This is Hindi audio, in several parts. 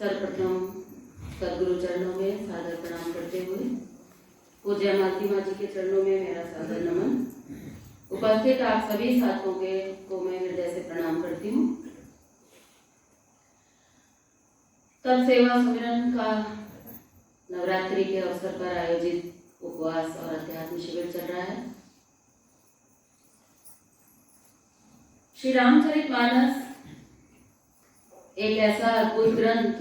सर्वप्रथम सदगुरु चरणों में सादर प्रणाम करते हुए पूज्य मालती माँ जी के चरणों में मेरा सादर नमन। उपस्थित आप सभी साथियों को मैं हृदय से प्रणाम करती हूँ। तब सेवा सुमिरन का नवरात्रि के अवसर पर आयोजित उपवास और अध्यात्म शिविर चल रहा है। श्री रामचरितमानस एक ऐसा अद्भुत ग्रंथ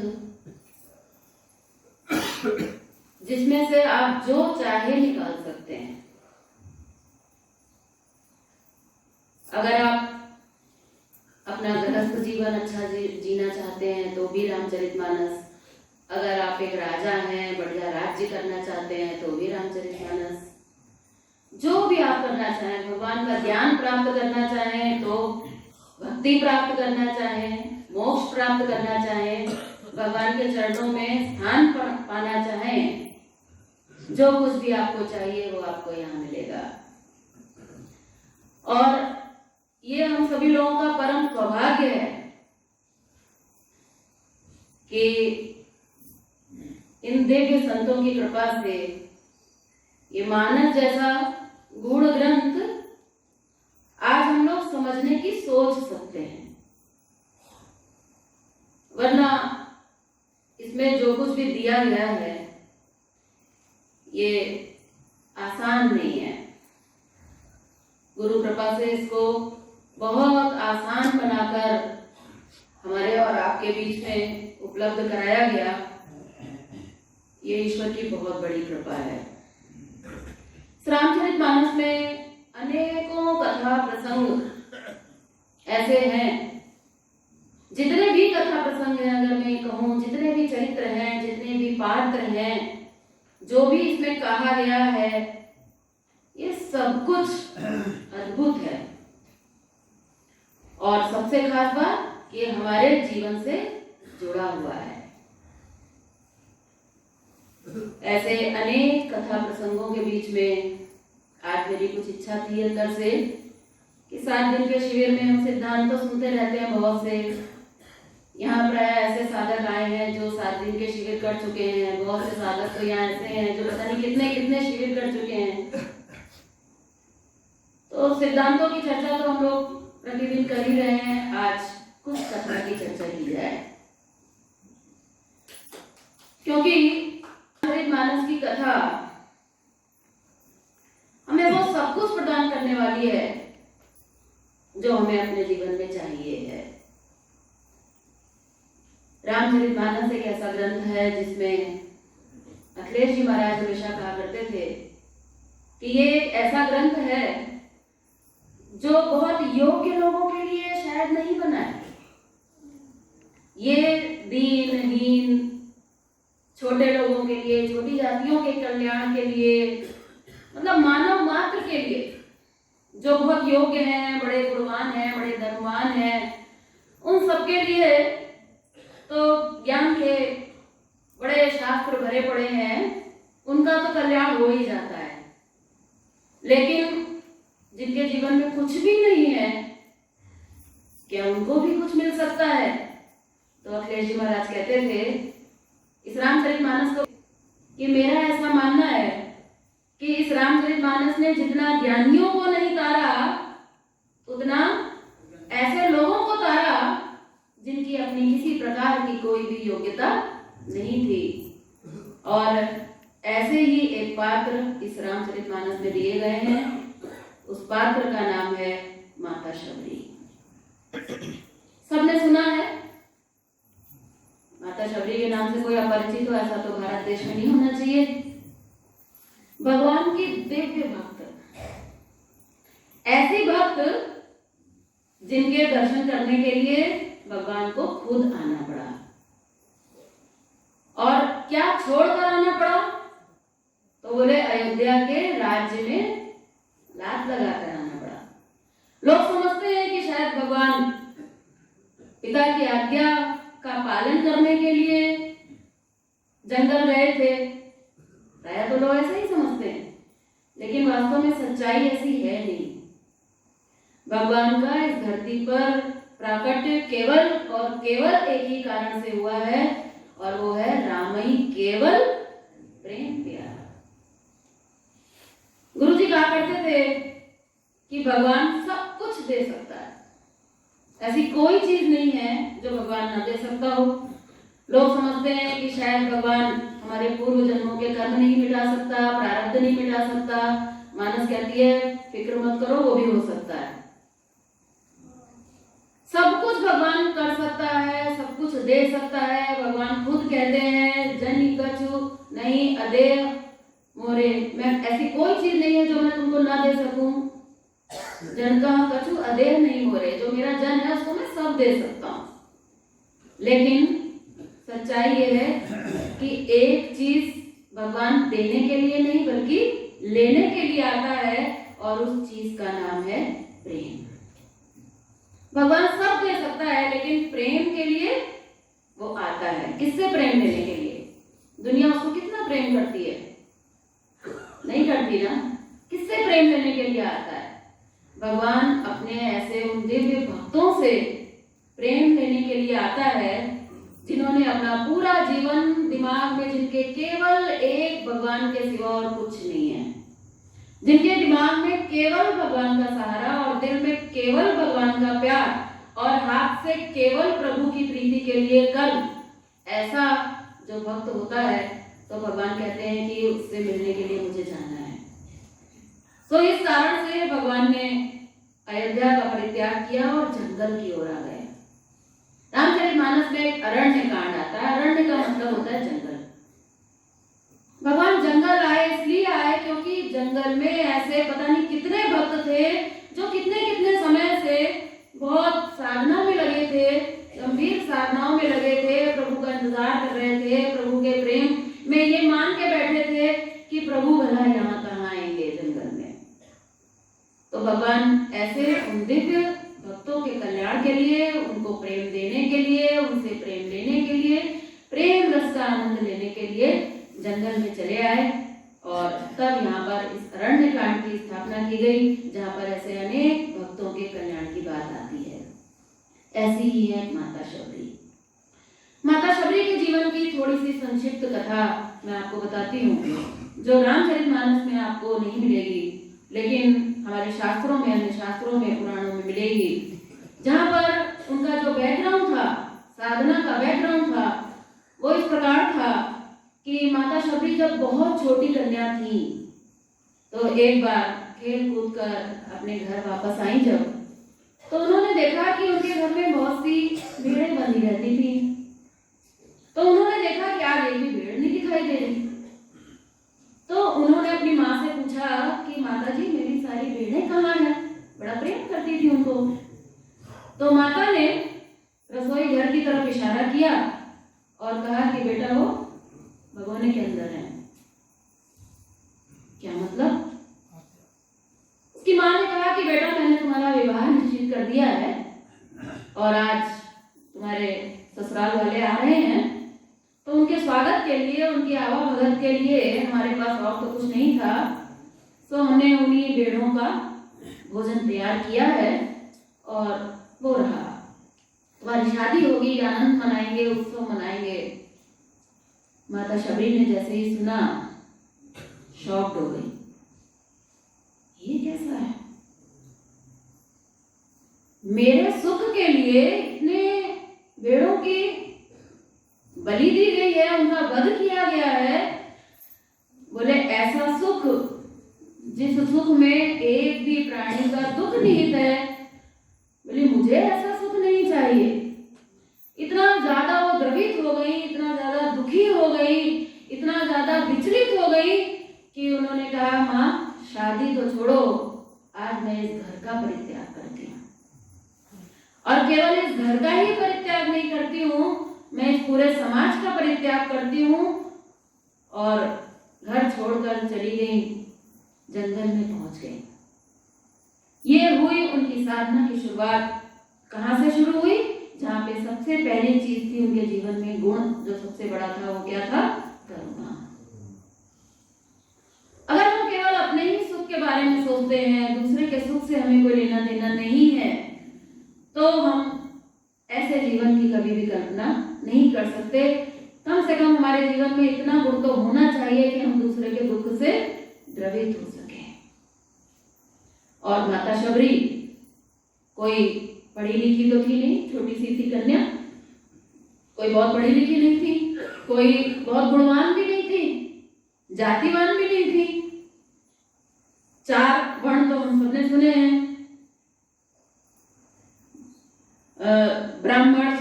जिसमें से आप जो चाहे निकाल सकते हैं। अगर आप अपना गृहस्थ जीवन अच्छा जीना चाहते हैं तो भी रामचरितमानस, अगर आप एक राजा हैं, बढ़िया राज्य करना चाहते हैं तो भी रामचरितमानस, जो भी आप करना चाहें, भगवान का ज्ञान प्राप्त करना चाहें तो भक्ति प्राप्त करना चाहें, मोक्ष प्राप्त करना चाहें, भगवान के चरणों में स्थान पाना चाहें, जो कुछ भी आपको चाहिए वो आपको यहाँ मिलेगा। और ये हम सभी लोगों का परम सौभाग्य है कि इन दिव्य संतों की कृपा से ये मानस जैसा गूढ़ ग्रंथ आज हम लोग समझने की सोच सकते हैं। वरना इसमें जो कुछ भी दिया गया है ये आसान नहीं है। गुरु कृपा से इसको बहुत आसान बनाकर हमारे और आपके बीच में उपलब्ध कराया गया। ये ईश्वर की बहुत बड़ी कृपा है। रामचरितमानस में अनेकों कथा प्रसंग ऐसे हैं, जितने भी कथा प्रसंग हैं, अगर मैं कहूँ जितने भी चरित्र हैं, जितने भी पात्र हैं, जो भी इसमें कहा गया है, ये सब कुछ अद्भुत है। और सबसे खास बात कि हमारे जीवन से जुड़ा हुआ है। ऐसे अनेक कथा प्रसंगों के बीच में आज मेरी कुछ इच्छा थी अंदर से कि 7 दिन के शिविर में हम सिद्धांत तो सुनते रहते हैं बहुत से। यहाँ प्राय ऐसे साधक आए हैं जो 7 दिन के शिविर कर चुके हैं। बहुत से साधक तो यहाँ ऐसे हैं जो पता नहीं कितने कितने शिविर कर चुके हैं। तो सिद्धांतों की चर्चा तो हम लोग प्रतिदिन कर ही रहे हैं। आज कुछ कथा की चर्चा की जाए, क्योंकि रामचरितमानस की कथा हमें वो सब कुछ प्रदान करने वाली है जो हमें अपने जीवन में चाहिए है। रामचरितमानस एक ऐसा ग्रंथ है जिसमें अखिलेश जी महाराज हमेशा कहा करते थे कि ये एक ऐसा ग्रंथ है जो बहुत योग्य लोगों के लिए शायद नहीं बना है। ये दीनहीन छोटे लोगों के लिए, छोटी जातियों के कल्याण के लिए, मतलब मानव मात्र के लिए, जो बहुत योग्य हैं, बड़े गुणवान हैं, बड़े धर्मवान हैं, उन सबके लिए तो ज्ञान के बड़े शास्त्र भरे पड़े हैं, उनका तो कल्याण हो ही जाता है। लेकिन जिनके जीवन में कुछ भी नहीं है, क्या उनको भी कुछ मिल सकता है? तो अखिलेश जी महाराज कहते थे इस रामचरितमानस को कि मेरा ऐसा मानना है कि इस रामचरितमानस ने जितना ज्ञानियों को नहीं तारा, उतना ऐसे लोगों को तारा जिनकी अपनी किसी प्रकार की कोई भी योग्यता नहीं थी। और ऐसे ही एक पात्र इस रामचरितमानस में दिए गए हैं। उस पात्र का नाम है माता शबरी। सबने सुना है माता शबरी के नाम से कोई अपरिचित हो ऐसा तो भारत देश में नहीं होना चाहिए। भगवान की दिव्य भक्त, ऐसी भक्त जिनके दर्शन करने के लिए भगवान को खुद आना पड़ा। और क्या छोड़कर आना पड़ा? तो बोले अयोध्या के राज्य में लात लगाकर आना पड़ा। लोग समझते हैं कि शायद भगवान पिता की आज्ञा का पालन करने के लिए जंगल गए थे। प्रायः तो लोग ऐसा ही समझते हैं, लेकिन वास्तव में सच्चाई ऐसी है नहीं। भगवान का इस धरती पर प्राकट्य केवल और केवल एक ही कारण से हुआ है, और वो है रामई केवल प्रेम प्यारा। गुरु जी कहा करते थे कि भगवान सब कुछ दे सकता है, ऐसी कोई चीज नहीं है जो भगवान ना दे सकता हो। लोग समझते हैं कि शायद भगवान हमारे पूर्व जन्मों के कर्म नहीं मिटा सकता, प्रारब्ध नहीं मिटा सकता। मानस कहती है फिक्र मत करो, वो भी हो सकता है। सब कुछ भगवान कर सकता है, सब कुछ दे सकता है। भगवान खुद कहते हैं जन कछु नहीं अदेय मोरे, मैं ऐसी कोई चीज नहीं है जो मैं तुमको ना दे सकूं। जन का कछु अदेय नहीं मोरे, जो मेरा जन है उसको मैं सब दे सकता हूं। लेकिन सच्चाई ये है कि एक चीज भगवान देने के लिए नहीं बल्कि लेने के लिए आता है, और उस चीज का नाम है प्रेम। भगवान सब दे सकता है लेकिन प्रेम के लिए वो आता है। किससे प्रेम लेने के लिए? दुनिया उसको कितना प्रेम करती है? नहीं करती ना। किससे प्रेम लेने के लिए आता है? भगवान अपने ऐसे उन दिव्य भक्तों से प्रेम लेने के लिए आता है जिन्होंने अपना पूरा जीवन दिमाग में, जिनके केवल एक भगवान के सिवा और कुछ नहीं है, जिनके दिमाग में केवल भगवान का सहारा और दिल में केवल भगवान का प्यार और हाथ से केवल प्रभु की प्रीति के लिए कर्म। ऐसा जो भक्त होता है तो भगवान कहते हैं कि उससे मिलने के लिए मुझे जाना है। तो इस कारण से भगवान ने अयोध्या का परित्याग किया और जंगल की ओर आ गए। रामचरितमानस में एक अरण्य कांड आता है। अरण्य का मतलब होता है जंगल। भगवान जंगल आए इसलिए आए क्योंकि जंगल में ऐसे पता नहीं कितने भक्त थे जो कितने कितने समय से बहुत साधना में लगे थे, गंभीर साधनाओं में लगे थे, प्रभु का इंतजार कर रहे थे, प्रभु के प्रेम में ये मान के बैठे थे कि प्रभु भला यहाँ कहाँ आएंगे जंगल में। तो भगवान ऐसे उन दिव्य भक्तों के कल्याण के लिए, उनको प्रेम देने के लिए, उनसे प्रेम लेने के लिए, प्रेम रस का आनंद लेने के लिए जंगल में चले आए। और तब यहाँ पर इस अरण्य कांड की स्थापना की गई जहाँ पर ऐसे अनेक भक्तों के कल्याण की बात आती है। ऐसी ही है माता शबरी। माता शबरी के जीवन की थोड़ी सी संक्षिप्त कथा मैं आपको बताती हूँ, जो रामचरितमानस में आपको नहीं मिलेगी लेकिन हमारे शास्त्रों में, अन्य शास्त्रों में, पुराणों में मिलेगी। जहाँ पर उनका जो बैकग्राउंड था, साधना का बैकग्राउंड था, वो इस प्रकार था कि माता शबरी जब बहुत छोटी कन्या थी तो एक बार खेल कूद कर अपने घर वापस आई जब, तो उन्होंने देखा कि उनके घर में बहुत सी भेड़ें बंधी रहती थी। तो उन्होंने देखा कि आज एक भी भेड़ नहीं दिखाई दे रही। तो उन्होंने अपनी माँ से पूछा कि माता जी मेरी सारी भेड़ें कहाँ हैं? बड़ा प्रेम करती थी उनको। तो माता ने रसोई घर की तरफ इशारा किया और कहा कि बेटा वो भगोने के अंदर है। क्या मतलब? उसकी माँ ने कहा कि बेटा मैंने तुम्हारा विवाह निश्चित कर दिया है और आज तुम्हारे ससुराल वाले आ रहे हैं, तो उनके स्वागत के लिए, उनकी आवाभगत के लिए हमारे पास और तो कुछ नहीं था, तो हमने उन्हीं भेड़ों का भोजन तैयार किया है और वो रहा। तुम्हारी शादी होगी, आनंद मनाएंगे, उत्सव मनाएंगे। माता शबरी ने जैसे ही सुना शॉक्ड हो गई। ये कैसा है? मेरे सुख के लिए इतने भेड़ों की बलि दी गई है, उनका वध किया गया है। बोले ऐसा सुख जिस सुख में एक भी प्राणी का दुख निहित है, बोले मुझे ऐसा सुख नहीं चाहिए। इतना ज्यादा वो द्रवित हो गई, इतना ज्यादा दुखी हो गई, इतना ज्यादा विचलित हो गई कि उन्होंने कहा माँ शादी तो छोड़ो, आज मैं इस घर का परित्याग करती हूँ। और केवल इस घर का ही परित्याग नहीं करती हूँ, मैं इस पूरे समाज का परित्याग करती हूँ। और घर छोड़कर चली गई, जंगल में पहुंच गई। ये हुई उनकी साधना की शुरुआत। कहाँ से शुरू हुई? जहाँ पे सबसे पहली चीज थी उनके जीवन में गुण, जो सबसे बड़ा था वो क्या था? करुणा। अगर हम केवल अपने ही सुख के बारे में सोचते हैं, दूसरे के सुख से हमें कोई लेना देना नहीं है, तो हम ऐसे जीवन की कभी भी कल्पना नहीं कर सकते। कम से कम हमारे जीवन में इतना गुण तो होना चाहिए कि हम दूसरे के दुख से द्रवित हो सके। और माता शबरी कोई पढ़ी लिखी तो थी नहीं, छोटी सी थी कन्या, कोई बहुत पढ़ी लिखी नहीं थी, कोई बहुत गुणवान भी नहीं थी, जातिवान भी नहीं थी। 4 वर्ण तो हम सबने सुने हैं, ब्राह्मण,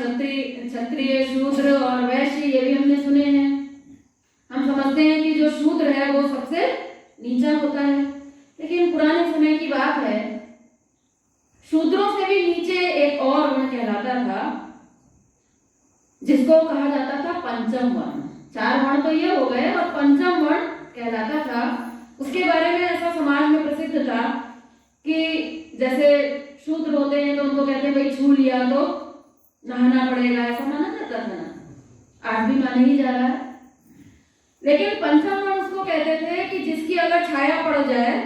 क्षत्रिय, शूद्र और वैश्य, ये भी हमने सुने हैं। हम समझते हैं कि जो शूद्र है वो सबसे नीचा होता है, लेकिन पुराने समय की बात है, शूद्रों से भी नीचे एक और वर्ण कहलाता था जिसको कहा जाता था पंचम वर्ण। 4 वर्ण तो ये हो गए और पंचम वर्ण कहलाता था। उसके बारे में ऐसा समाज में प्रसिद्ध था कि जैसे शूद्र होते हैं तो उनको कहते हैं भाई छू लिया तो नहाना पड़ेगा, ऐसा माना जाता था ना, आज भी माना ही जा रहा है। लेकिन पंचम वर्ण उसको कहते थे कि जिसकी अगर छाया पड़ जाए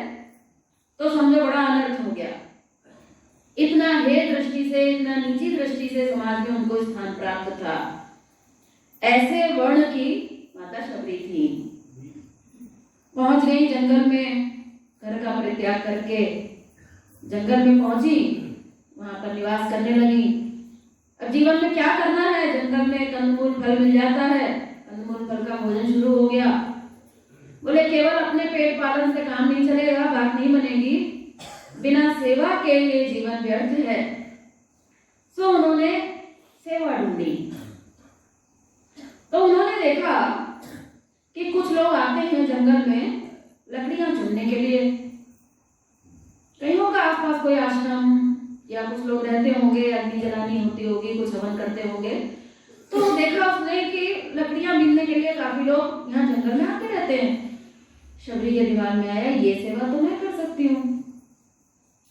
तो समझो बड़ा अनर्थ हो गया। इतना हे दृष्टि से, इतना नीची दृष्टि से समाज में उनको स्थान प्राप्त था। ऐसे वर्ण की माता शबरी थी। पहुंच गई जंगल में, घर का परित्याग करके जंगल में पहुंची, वहां पर निवास करने लगी। अब जीवन में क्या करना है, जंगल में कंदमूल फल मिल जाता है, कंदमूल फल का भोजन शुरू हो गया। बोले केवल अपने पेट पालन से काम नहीं चलेगा, बात नहीं बनेगी, बिना सेवा के ये जीवन व्यर्थ है। सो उन्होंने सेवा ढूंढी। तो उन्होंने देखा कि कुछ लोग आते हैं जंगल में लकड़ियां चुनने के लिए। कहीं होगा आसपास कोई आश्रम, या कुछ लोग रहते होंगे, अग्नि जलानी होती होगी, कुछ हवन करते होंगे। तो देखा उसने कि लकड़ियां बीनने के लिए काफी लोग यहाँ जंगल में आते रहते हैं। शबरी के दिमाग में आया ये सेवा तो मैं कर सकती हूँ।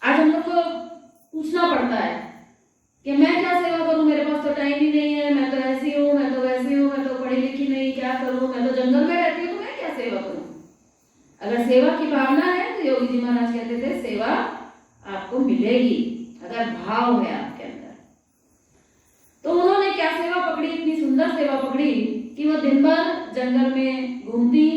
आज हम लोग को पूछना पड़ता है कि मैं क्या सेवा करूं, मेरे पास तो टाइम ही नहीं है, मैं तो ऐसी हूँ, मैं तो वैसी हूँ, मैं तो पढ़ी लिखी नहीं, क्या करूं, मैं तो जंगल में रहती हूँ, तो मैं क्या सेवा करूं। अगर सेवा की भावना है तो योगी जी महाराज कहते थे सेवा आपको मिलेगी, अगर भाव है आपके अंदर। तो उन्होंने क्या सेवा पकड़ी, इतनी सुंदर सेवा पकड़ी कि वो दिन भर जंगल में घूमती,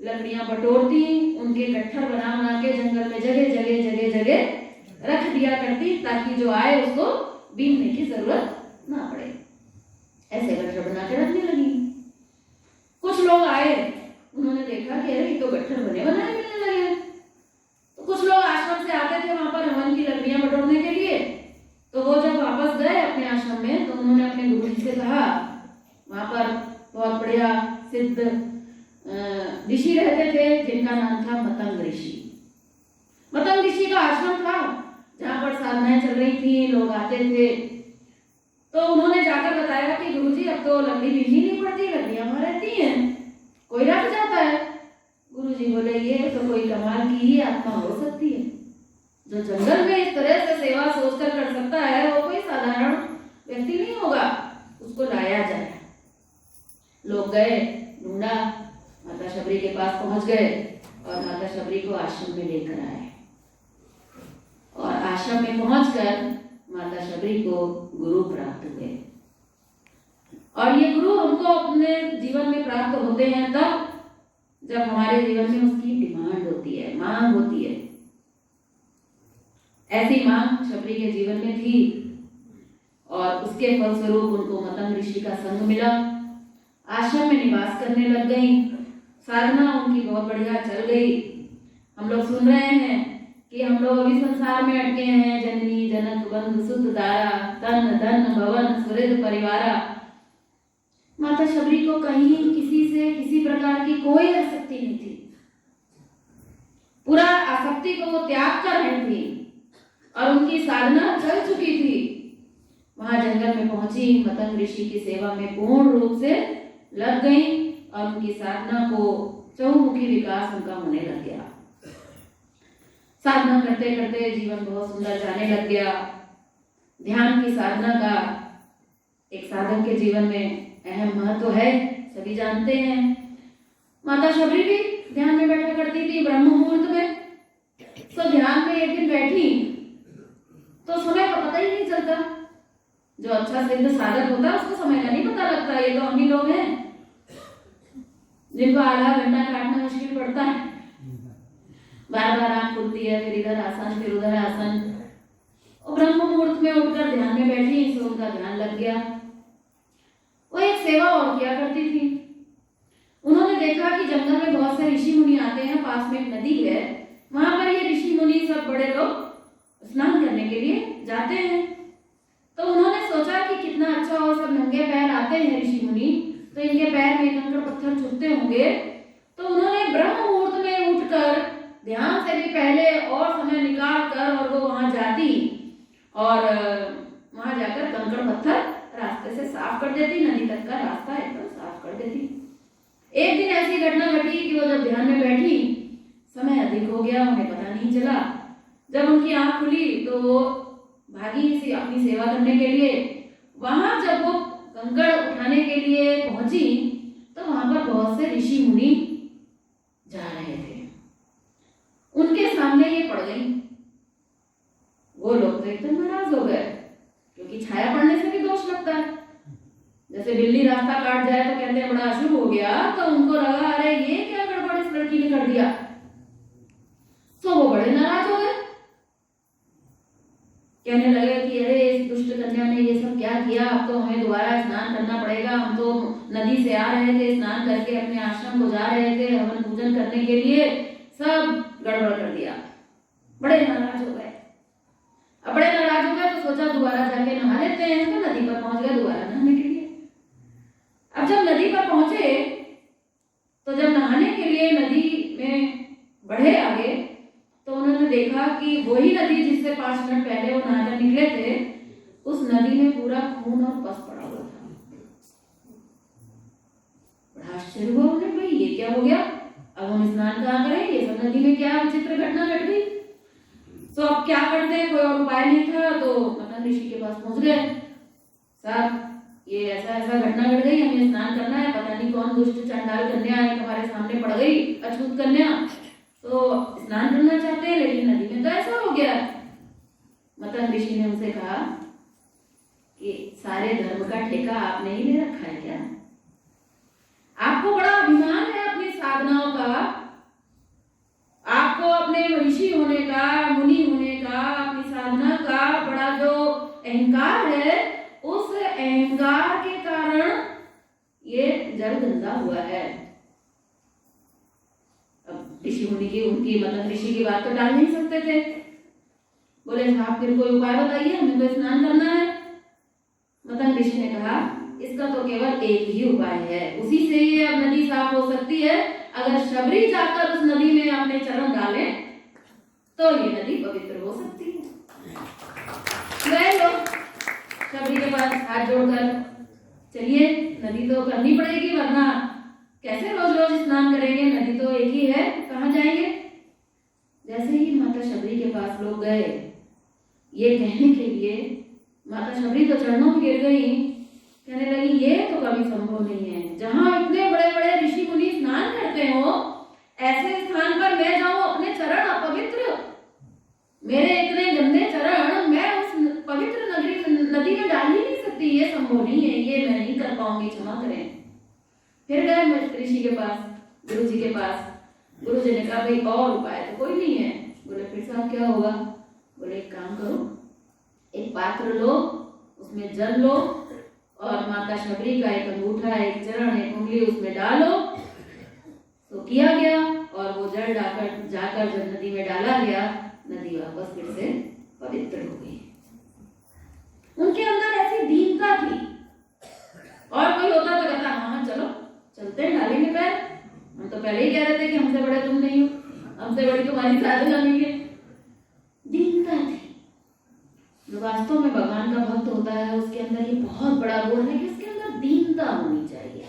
लकड़ियां बटोरती, उनके गट्ठर बना बना के जंगल में जगह जगह जगह जगह रख दिया करती, ताकि जो आए उसको बीनने की जरूरत ना पड़े। ऐसे गट्ठर बना के रखने लगी। कुछ लोग आए, उन्होंने देखा कि अरे ये तो गट्ठर बने बनाए मिलने लगे। तो कुछ लोग आश्रम से आते थे वहां पर हवन की लकड़ियां बटोरने के लिए। तो वो जब वापस गए अपने आश्रम में तो उन्होंने अपने गुरु जी से कहा, वहां पर बहुत बढ़िया सिद्ध ऋषि रहते थे जिनका नाम था मतंग ऋषि। मतंग ऋषि का आश्रम था जहाँ पर साधनाएं चल रही थी, लोग आते थे। तो उन्होंने जाकर बताया कि गुरुजी अब तो लकड़ी बीननी नहीं पड़ती, लकड़ियां वहां रहती हैं, कोई रख जाता है। गुरुजी बोले ये तो कोई कमाल की ही आत्मा हो सकती है, जो जंगल में इस तरह से सेवा सोचकर कर सकता है वो कोई साधारण व्यक्ति नहीं होगा, उसको लाया जाए। लोग गए, ढूंढा, माता शबरी के पास पहुंच गए और माता शबरी को आश्रम में लेकर आए। और आश्रम में पहुंचकर माता शबरी को गुरु प्राप्त हुए। और ये गुरु हमको अपने जीवन में प्राप्त होते हैं तब जब हमारे जीवन में उसकी डिमांड होती है, मांग होती है। ऐसी मांग शबरी के जीवन में थी और उसके फलस्वरूप उनको मतंग ऋषि का संग मिला। आश्रम में निवास करने लग गई, साधना उनकी बहुत बढ़िया चल गई। हम लोग सुन रहे हैं कि हम लोग अभी संसार में अटके हैं, जननी जनक बंधु सुत दारा, तन धन भवन सुहृद परिवारा। माता शबरी को कहीं किसी से किसी प्रकार की कोई आसक्ति नहीं थी। पूरा आसक्ति को वो त्याग कर रही थी और उनकी साधना चल चुकी थी। वहां जंगल में पहुंची, मतंग ऋषि की सेवा में पूर्ण रूप से लग गई और उनकी साधना को चहुमुखी विकास उनका होने लग गया। साधना करते करते जीवन बहुत सुंदर जाने लग गया। ध्यान की साधना का एक साधक के जीवन में अहम महत्व है, सभी जानते हैं। माता शबरी भी ध्यान में बैठा करती थी ब्रह्म मुहूर्त में। तो ध्यान में एक दिन बैठी तो समय का पता ही नहीं चलता। जो अच्छा सिद्ध साधक होता है उसको समय का नहीं पता लगता। ये तो हम ही लोग हैं, जिनको आधा घंटा काटना मुश्किल पड़ता है, बार बार आंख खुलती है, फिर इधर आसन फिर उधर आसन। और ब्रह्म मुहूर्त में उठकर ध्यान में बैठी, इससे उनका ध्यान लग गया। वो एक सेवा और किया करती थी। उन्होंने देखा कि जंगल में बहुत से ऋषि मुनि आते हैं, पास में एक नदी है, वहां पर ये ऋषि मुनि सब बड़े लोग स्नान करने के लिए जाते हैं। तो उन्होंने सोचा कि कितना अच्छा हो, सब नंगे पैर आते हैं ऋषि मुनि, तो इनके पैर में कंकड़ पत्थर छूते होंगे। तो उन्होंने ब्रह्म मुहूर्त में उठकर ध्यान से भी पहले और समय निकाल कर और वो वहां जाती और वहां जाकर कंकड़ पत्थर रास्ते से साफ कर देती, नदी तक का रास्ता एकदम साफ कर देती। एक दिन ऐसी घटना घटी कि वो जब ध्यान में बैठी, समय अधिक हो गया, उन्हें पता नहीं चला। जब उनकी आंख खुली तो वो भागी से अपनी सेवा करने के लिए। वहां जब वो कंकड़ उठाने के लिए पहुंची तो वहां पर बहुत से ऋषि मुनि जा रहे थे। उनके सामने ये पड़ गई। वो लोग तो एकदम नाराज हो गए, क्योंकि छाया पड़ने से भी दोष लगता है। जैसे बिल्ली रास्ता काट जाए तो कहते हैं बड़ा अशुभ हो गया, तो उनको लगा अरे ये क्या गड़बड़ इस लड़की ने कर दिया, तो वो बड़े नाराज हो गए। कहने लगे कि अरे इस दुष्ट कन्या ने ये सब क्या किया, अब तो हमें दोबारा स्नान करना पड़ेगा। हम तो नदी से आ रहे थे, स्नान करके अपने आश्रम को जा रहे थे हवन पूजन करने के लिए, सब गड़बड़ कर दिया। बड़े नाराज हो गए। अब बड़े नाराज हो गए तो सोचा दोबारा जाके नहा लेते हैं, तो नदी पर पहुंच गए दोबारा नहाने के लिए। अब जब नदी पर पहुंचे तो जब नहाने के लिए नदी में बढ़े आगे, तो उन्होंने देखा कि वही नदी जिससे 5 मिनट पहले वो नहाकर निकले थे, उस नदी में पूरा खून और पस पड़ा हुआ था। बड़ा आश्चर्य हुआ उन्हें, भाई ये क्या हो गया, अब हम स्नान कहाँ करें, ये सब नदी में क्या विचित्र घटना घट गई। तो अब क्या करते, कोई और उपाय नहीं था। तो मतंग ऋषि के पास पहुंच गए, साहब ये ऐसा ऐसा घटना घट गई, हमें स्नान करना है, पता नहीं कौन दुष्ट चंडाल कन्या हमारे सामने पड़ गई, अछूत कन्या, तो स्नान करना चाहते हैं लेकिन नदी में तो ऐसा हो गया। मतंग ऋषि ने उनसे कहा कि सारे धर्म का ठेका आपने ही ले रखा है क्या? आपको बड़ा अभिमान है अपनी साधनाओं का, आपको अपने ऋषि होने का, मुनि होने का, अपनी साधना का बड़ा जो अहंकार है, उस अहंकार के कारण ये जल गंदा हुआ है। अब ऋषि मुनि की उनकी मतलब ऋषि की बात तो टाल नहीं सकते थे। बोले साहब फिर कोई उपाय बताइए, हमें तो स्नान करना है। मतंग ऋषि ने कहा इसका तो केवल एक ही उपाय है, उसी से ये अब नदी साफ हो सकती है। अगर शबरी जाकर उस नदी में अपने चरण डाले तो ये नदी पवित्र हो सकती है। गए लोग शबरी के पास हाथ जोड़कर, चलिए नदी तो करनी पड़ेगी, वरना कैसे रोज रोज स्नान करेंगे, नदी तो एक ही है, कहाँ जाएंगे। जैसे ही माता शबरी के पास लोग गए ये कहने के लिए, माता शबरी तो चरणों में गिर गई, कहने लगी ये तो कभी संभव नहीं है, जहाँ इतने बड़े बड़े ऋषि मुनि स्नान करते हो, ऐसे स्थान पर मैं जाऊं अपने चरण अपवित्र, मेरे इतने गंदे चरण मैं उस पवित्र नदी में डाल ही नहीं सकती, ये संभव नहीं है, ये मैं नहीं कर पाऊंगी, क्षमा करें। फिर गए ऋषि के पास, गुरु जी के पास। गुरु जी ने कहा भाई और उपाय तो कोई नहीं है। बोले फिर साहब क्या होगा? बोले एक काम करो, एक पात्र लो, उसमें जल लो और माता शबरी का एक अंगूठा, एक चरण, एक उंगली उसमें डालो। तो किया गया और वो जल जाकर जब नदी में डाला गया, नदी वापस फिर से पवित्र हो गई। उनके अंदर ऐसी दीनता थी। और कोई होता तो कहता हाँ चलो चलते हैं, डालेंगे पैर, हम तो पहले ही कह रहे थे कि हमसे बड़े तुम नहीं हो, हमसे बड़ी तुम्हारी साधना नहीं है। दीनता थी। जो वास्तव में भगवान का भक्त होता है उसके अंदर ये बहुत बड़ा गुण है कि उसके अंदर दीनता होनी चाहिए।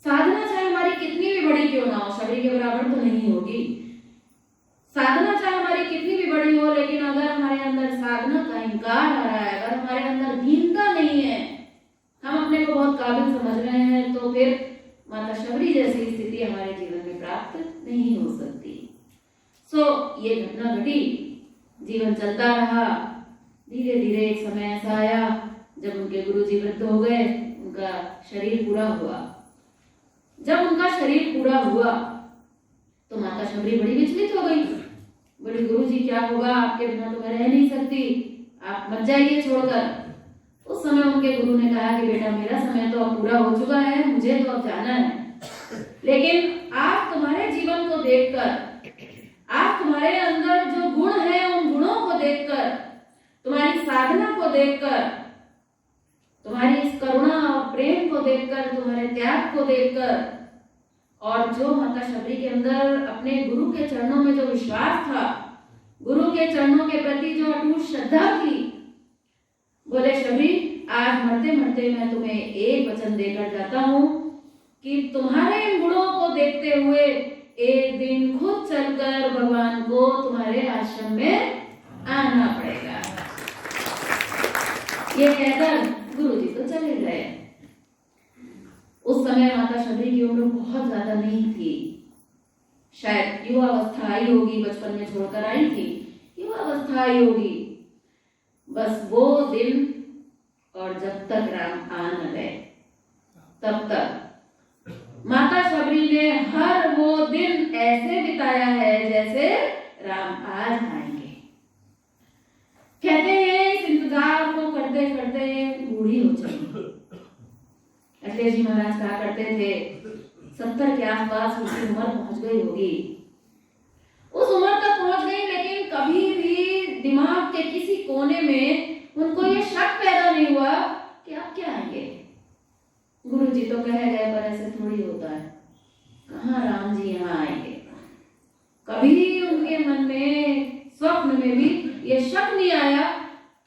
साधना चाहे हमारी कितनी भी बड़ी क्यों ना हो, शबरी के बराबर तो नहीं होगी। साधना चाहे हमारी कितनी भी बड़ी हो, लेकिन अगर हमारे अंदर साधना का इनकार आ रहा है, अगर हमारे अंदर दीनता नहीं है, हम अपने को बहुत काबिल समझ रहे हैं, तो फिर माता शबरी जैसी स्थिति हमारे जीवन में प्राप्त नहीं हो सकती। ये घटना घटी, जीवन चलता रहा। धीरे धीरे एक समय ऐसा आया जब उनके गुरु जी वृद्ध हो गए, उनका शरीर पूरा हुआ। जब उनका शरीर पूरा हुआ तो माता शबरी बड़ी विचलित हो गई। बोली गुरुजी क्या होगा, आपके बिना तो मैं रह नहीं सकती, आप मत जाइए छोड़कर। उस समय उनके गुरु ने कहा कि बेटा मेरा समय तो अब पूरा हो चुका है, मुझे तो अब जाना है, लेकिन आप तुम्हारे जीवन को देखकर, आप तुम्हारे अंदर जो गुण है उन गुणों को देखकर, तुम्हारी साधना को देखकर, तुम्हारी इस करुणा और प्रेम को देखकर, तुम्हारे त्याग को देखकर, और जो माता शबरी के अंदर अपने गुरु के चरणों में जो विश्वास था, गुरु के चरणों के प्रति जो अटूट श्रद्धा थी, बोले शबरी आज मरते मरते मैं तुम्हें एक वचन देकर जाता हूं कि तुम्हारे इन गुणों को देखते हुए एक दिन खुद चलकर भगवान को तुम्हारे आश्रम में आना पड़ेगा। ये कहकर गुरुजी तो चले गए। उस समय माता शबरी की उम्र बहुत ज्यादा नहीं थी, शायद युवावस्था आई होगी, बचपन में छोड़कर आई थी, युवावस्था आई होगी। बस वो दिन और जब तक राम आ न गए तब तक माता शबरी ने हर वो दिन ऐसे बिताया है जैसे राम आज आएंगे। कहते हैं इस इंतजार को करते करते बूढ़ी हो चली। अखिलेश जी महाराज कहा करते थे 70 के आसपास उनकी उम्र पहुंच गई होगी। उस उम्र तक पहुंच गई, लेकिन कभी भी दिमाग के किसी कोने में उनको ये शक पैदा नहीं हुआ कि आप क्या आएंगे। गुरुजी तो कह गए पर ऐसे थोड़ी होता है, कहाँ राम जी यहाँ आएंगे। कभी उनके मन में स्वप्न में भी ये शक नहीं आया।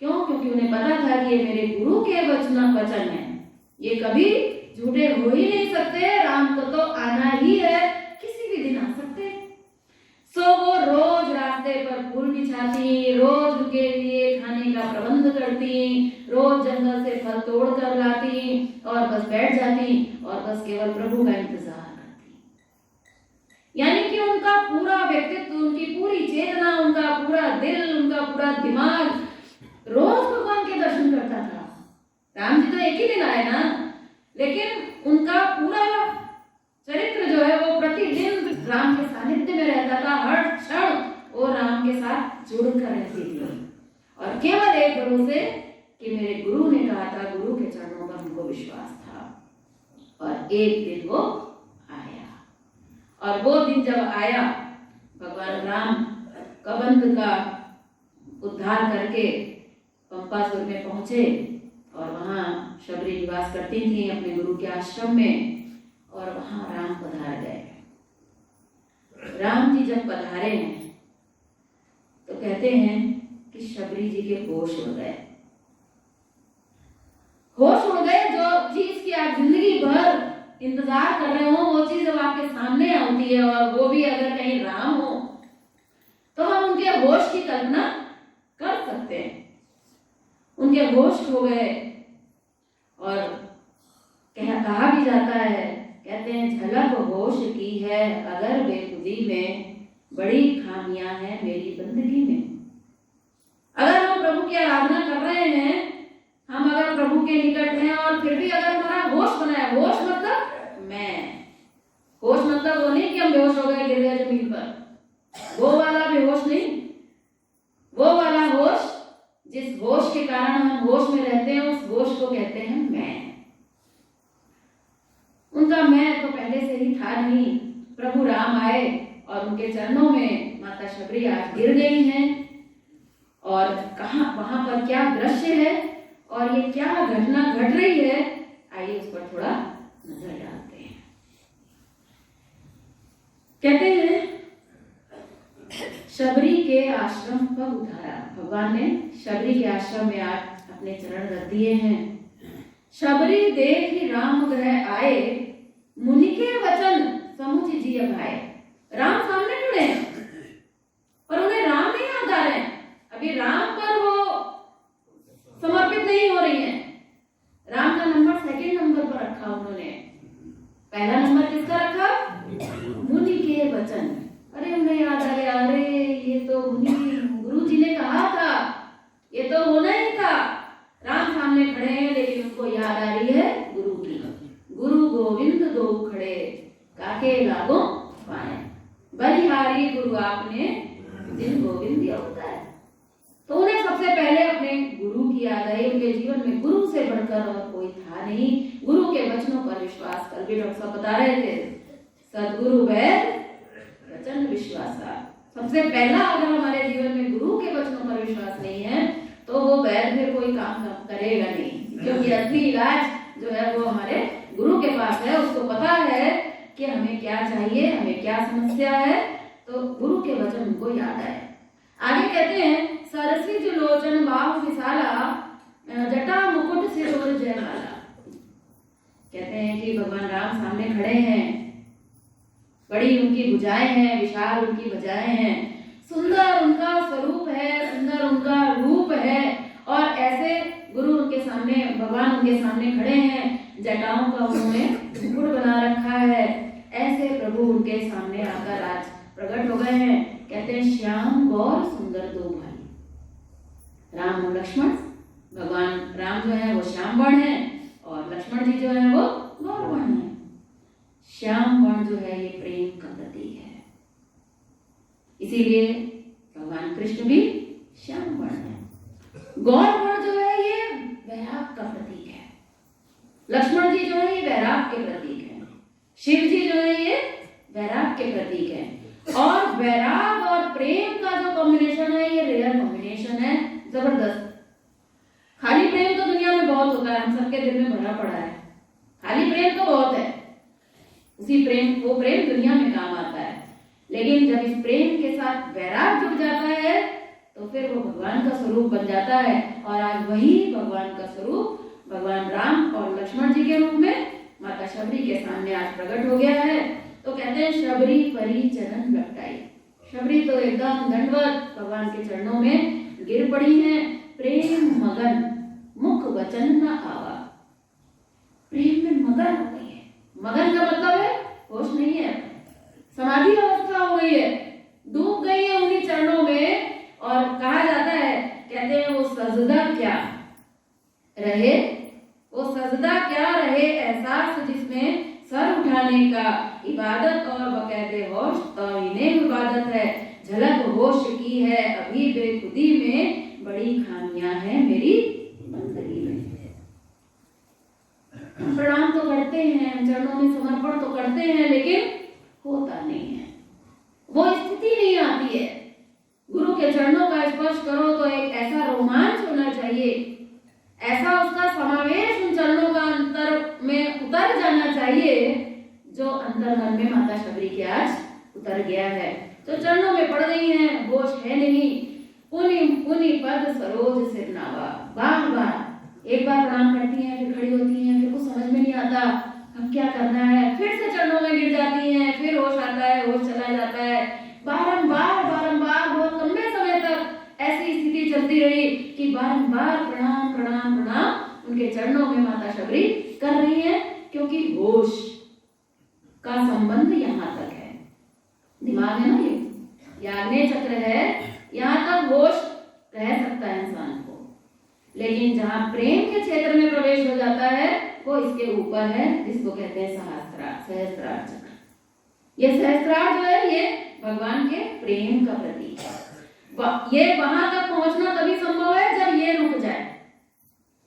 क्यों? क्योंकि उन्हें पता था कि ये मेरे गुरु के वचन है, ये कभी झूठे हो ही नहीं सकते। राम को तो आना ही है, किसी भी दिन आ सकते। सो वो रोज रास्ते पर फूल बिछाती, रोज उनके लिए खाने का प्रबंध करती, रोज जंगल से फल तोड़ कर लाती और बस बैठ जाती और बस केवल प्रभु का इंतजार करती। यानी कि उनका पूरा व्यक्तित्व, उनकी पूरी चेतना, उनका पूरा दिल, उनका पूरा दिमाग रोज भगवान के दर्शन करता था। राम जी तो एक ही दिन आए ना, लेकिन उनका पूरा चरित्र जो है वो प्रतिदिन राम के सानिध्य में रहता था। हर क्षण वो राम के साथ जुड़कर रहती थी और केवल एक भरोसे कि मेरे गुरु ने कहा था, गुरु के चरणों पर हमको विश्वास था। और एक दिन वो आया, और वो दिन जब आया, भगवान राम कबंध का उद्धार करके पंपासुर में पहुंचे और वहां शबरी निवास करती थी अपने गुरु के आश्रम में, और वहां राम पधार गए। राम जी जब पधारे हैं तो कहते हैं कि शबरी जी के होश उड़ गए। होश उड़ गए। जो चीज की आप जिंदगी भर इंतजार कर रहे हो वो चीज जब आपके सामने आती है, और वो भी अगर कहीं राम हो, तो हम उनके होश की कल्पना कर सकते हैं। उनके होश हो गए। और कहा भी जाता है, कहते हैं झलक होश की है अगर बेखुदी में, बड़ी खामियां हैं मेरी बंदगी में। अगर हम प्रभु की आराधना कर रहे हैं, हम अगर प्रभु के निकट हैं और फिर भी अगर हमारा होश बना है, होश मतलब मैं, होश मतलब वो नहीं कि हम बेहोश हो गए, गिर गए जमीन पर, वो वाला बेहोश नहीं। वो वाला होश, जिस होश के कारण हम होश में रहते हैं, उस होश को कहते हैं मैं। उनका मैं तो पहले से ही था नहीं। प्रभु राम आए और उनके चरणों में माता शबरी आज गिर गई हैं। और कहाँ वहां पर क्या दृश्य है और ये क्या घटना घट रही है, आइए उस पर थोड़ा नजर डालते हैं। कहते हैं शबरी के आश्रम पर उतारा। भगवान ने शबरी के आश्रम में आज अपने चरण रख दिए हैं। शबरी देखी राम ग्रह आए, मुनि के वचन समुझ जिय भाए। राम सामने खड़े हैं पर उन्हें राम नहीं याद आ रहे हैं। अभी राम पर वो समर्पित नहीं हो रही हैं। राम का नंबर सेकंड नंबर पर रखा उन्होंने। पहला नंबर किसका रखा? मुनि के वचन। अरे उन्हें याद आ गया, अरे ये तो मुनि गुरु जी ने कहा था, ये तो होना ही था। राम सामने खड़े हैं लेकिन उनको याद आ रही है गुरु की। गुरु गोविंद दो खड़े, ताके लागो पाए, बलिहारी गुरु आपने दिन गोविंद दिया होता है। तो उन्हें सबसे पहले अपने गुरु की याद आई। उनके जीवन में गुरु से बढ़कर और कोई था नहीं। गुरु के वचनों पर विश्वास कर भी डॉक्टर साहब बता रहे थे, सदगुरु वैद वचन विश्वासा। सबसे पहला अगर हमारे जीवन में गुरु के वचनों पर विश्वास नहीं है तो वो वैद्य फिर कोई काम करेगा नहीं, क्योंकि असली इलाज जो है वो हमारे गुरु के पास है। उसको पता है कि हमें क्या चाहिए, हमें क्या समस्या है, तो गुरु के वचन उनको याद आए। आगे कहते हैं, सरसी जो लोचन बाहु विशाला जटा मुकुट सिरोर जयमाला। कहते हैं कि भगवान राम सामने खड़े हैं, बड़ी उनकी भुजाएं हैं, विशाल उनकी भुजाएं हैं, सुंदर उनका स्वरूप है, सुंदर उनका रूप है, और ऐसे गुरु उनके सामने, भगवान उनके सामने खड़े हैं, जटाओं का उन्होंने मुकुट बना रखा है। ऐसे प्रभु उनके सामने आकर आज प्रकट हो गए हैं। कहते हैं, श्याम गौर सुंदर दो भाई। राम और लक्ष्मण, भगवान राम जो है वो श्याम वर्ण है और लक्ष्मण जी जो है वो गौर वर्ण है। श्याम वर्ण जो है ये प्रेम का प्रतीक है, इसीलिए भगवान कृष्ण भी श्याम वर्ण है। गौर वर्ण जो है ये वैराग का प्रतीक है। लक्ष्मण जी जो है ये वैराग के प्रतीक है। शिव जी जो है ये वैराग के प्रतीक है। और वैराग और प्रेम का जो कॉम्बिनेशन है ये रेयर कॉम्बिनेशन है, जबरदस्त। खाली प्रेम तो दुनिया में बहुत होता है, हम सबके दिल में भरा पड़ा है। खाली प्रेम तो बहुत है, उसी प्रेम, वो प्रेम दुनिया में काम आता है, लेकिन जब इस प्रेम के साथ वैराग जुड़ जाता है तो फिर वो भगवान का स्वरूप बन जाता है। और आज वही भगवान का स्वरूप भगवान राम और लक्ष्मण जी के रूप में माता शबरी के सामने आज प्रकट हो गया है। तो कहते हैं, शबरी परी चरण लपटाई। शबरी तो एकदम दंडवत भगवान के चरणों में गिर पड़ी हैं। प्रेम मगन मुख वचन न आवा। प्रेम में मगन हो गई है। मगन का मतलब है होश नहीं है, समाधि अवस्था हो गई है, डूब गई है उन्हीं चरणों में। और कहा जाता है, कहते हैं, वो सजदा क्या रहे, वो सजदा क्या रहे एहसास जिसमें सर उठाने का, इबादत और बकायदे होश तो इन्हें इबादत है। झलक होश की है अभी बेखुदी में, बड़ी खामियां हैं मेरी बंदगी में। प्रणाम तो करते हैं, चरणों में समर्पण तो करते हैं, लेकिन होता नहीं है, वो स्थिति नहीं आती है। गुरु के चरणों का स्पर्श करो तो एक ऐसा रोमांच होना चाहिए, ऐसा उसका समावेश उन चरणों का अंतर में उतर जाना चाहिए जो अंतर मन में माता शबरी के आज उतर गया है। तो चरणों में पड़ गई हैं, होश है नहीं। पुनि पुनि पद सरोज सिरनावा। बार बार एक बार प्रणाम करती हैं, फिर खड़ी होती हैं, फिर कुछ समझ में नहीं आता अब क्या करना है, फिर से चरणों में गिर जाती हैं, फिर होश आता है, होश चला जाता है। बारंबार बारंबार बहुत लंबे समय तक ऐसी स्थिति चलती रही कि बारंबार प्रणाम प्रणाम प्रणाम उनके चरणों में माता शबरी कर रही है, क्योंकि होश का संबंध यहाँ तक है। दिमाग है ना, ये आग्नेय चक्र है, यहाँ तक होश रह सकता है इंसान को, लेकिन जहाँ प्रेम के क्षेत्र में प्रवेश हो जाता है वो इसके ऊपर है, जिसको कहते हैं सहस्त्रार चक्र। ये सहस्त्रार जो है ये भगवान के प्रेम का प्रतीक है। ये वहां तक पहुंचना तभी संभव है जब ये रुक जाए,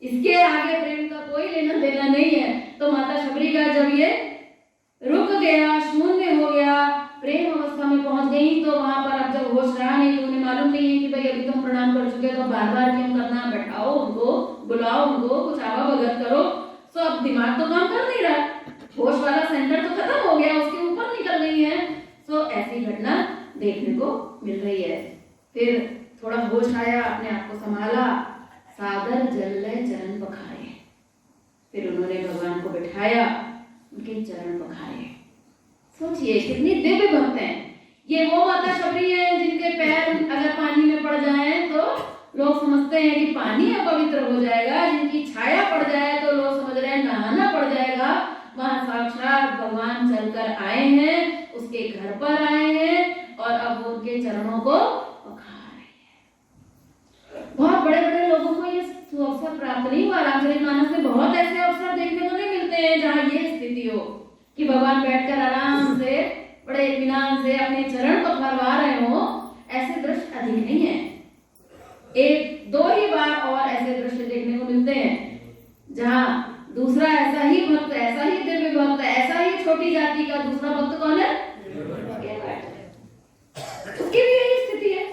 इसके आगे प्रेम का कोई लेना देना नहीं है। तो माता शबरी का जब ये रुक गया, शून्य हो गया, प्रेम अवस्था में पहुंच गई, तो वहां पर अब जब होश रहा नहीं, तो उन्हें मालूम नहीं है कि भाई अभी तुम प्रणाम कर चुके तो बार बार क्यों करना, बैठाओ उनको, बुलाओ उनको, कुछ आवा भगत करो। तो अब दिमाग तो काम कर नहीं रहा, होश वाला सेंटर तो खत्म हो गया, उसके ऊपर निकल गई है। तो ऐसी घटना देखने को मिल रही है। फिर थोड़ा होश आया, अपने आप को संभाला, सादर जल्ले चरण पखारे। फिर उन्होंने भगवान को बिठाया, उनके चरण पखारे। सोचिए कितनी दिव्य भक्त हैं ये। वो माता शबरी है जिनके पैर अगर पानी में पड़ जाएं तो लोग समझते हैं कि पानी अपवित्र हो जाएगा, जिनकी छाया पड़ जाए तो लोग समझ रहे हैं नहाना पड़ जाएगा। वहां साक्षात भगवान चलकर आए हैं, उसके घर पर आए हैं और अब उनके चरणों को पखार रहे हैं। बहुत बड़े बड़े लोगों को ये अवसर प्राप्त नहीं हुआ। रामचरितमानस में बहुत ऐसे अवसर देखने को नहीं मिलते हैं जहाँ ये स्थिति हो कि भगवान बैठकर आराम से बड़े इत्मीनान से अपने चरण को फरवा रहे हो, ऐसे दृश्य अधिक नहीं है। एक दो ही बार और ऐसे दृश्य देखने को मिलते हैं जहां दूसरा ऐसा ही भक्त, ऐसा ही दिव्य भक्त, ऐसा ही छोटी जाति का दूसरा भक्त कौन है? उसकी भी यही स्थिति है,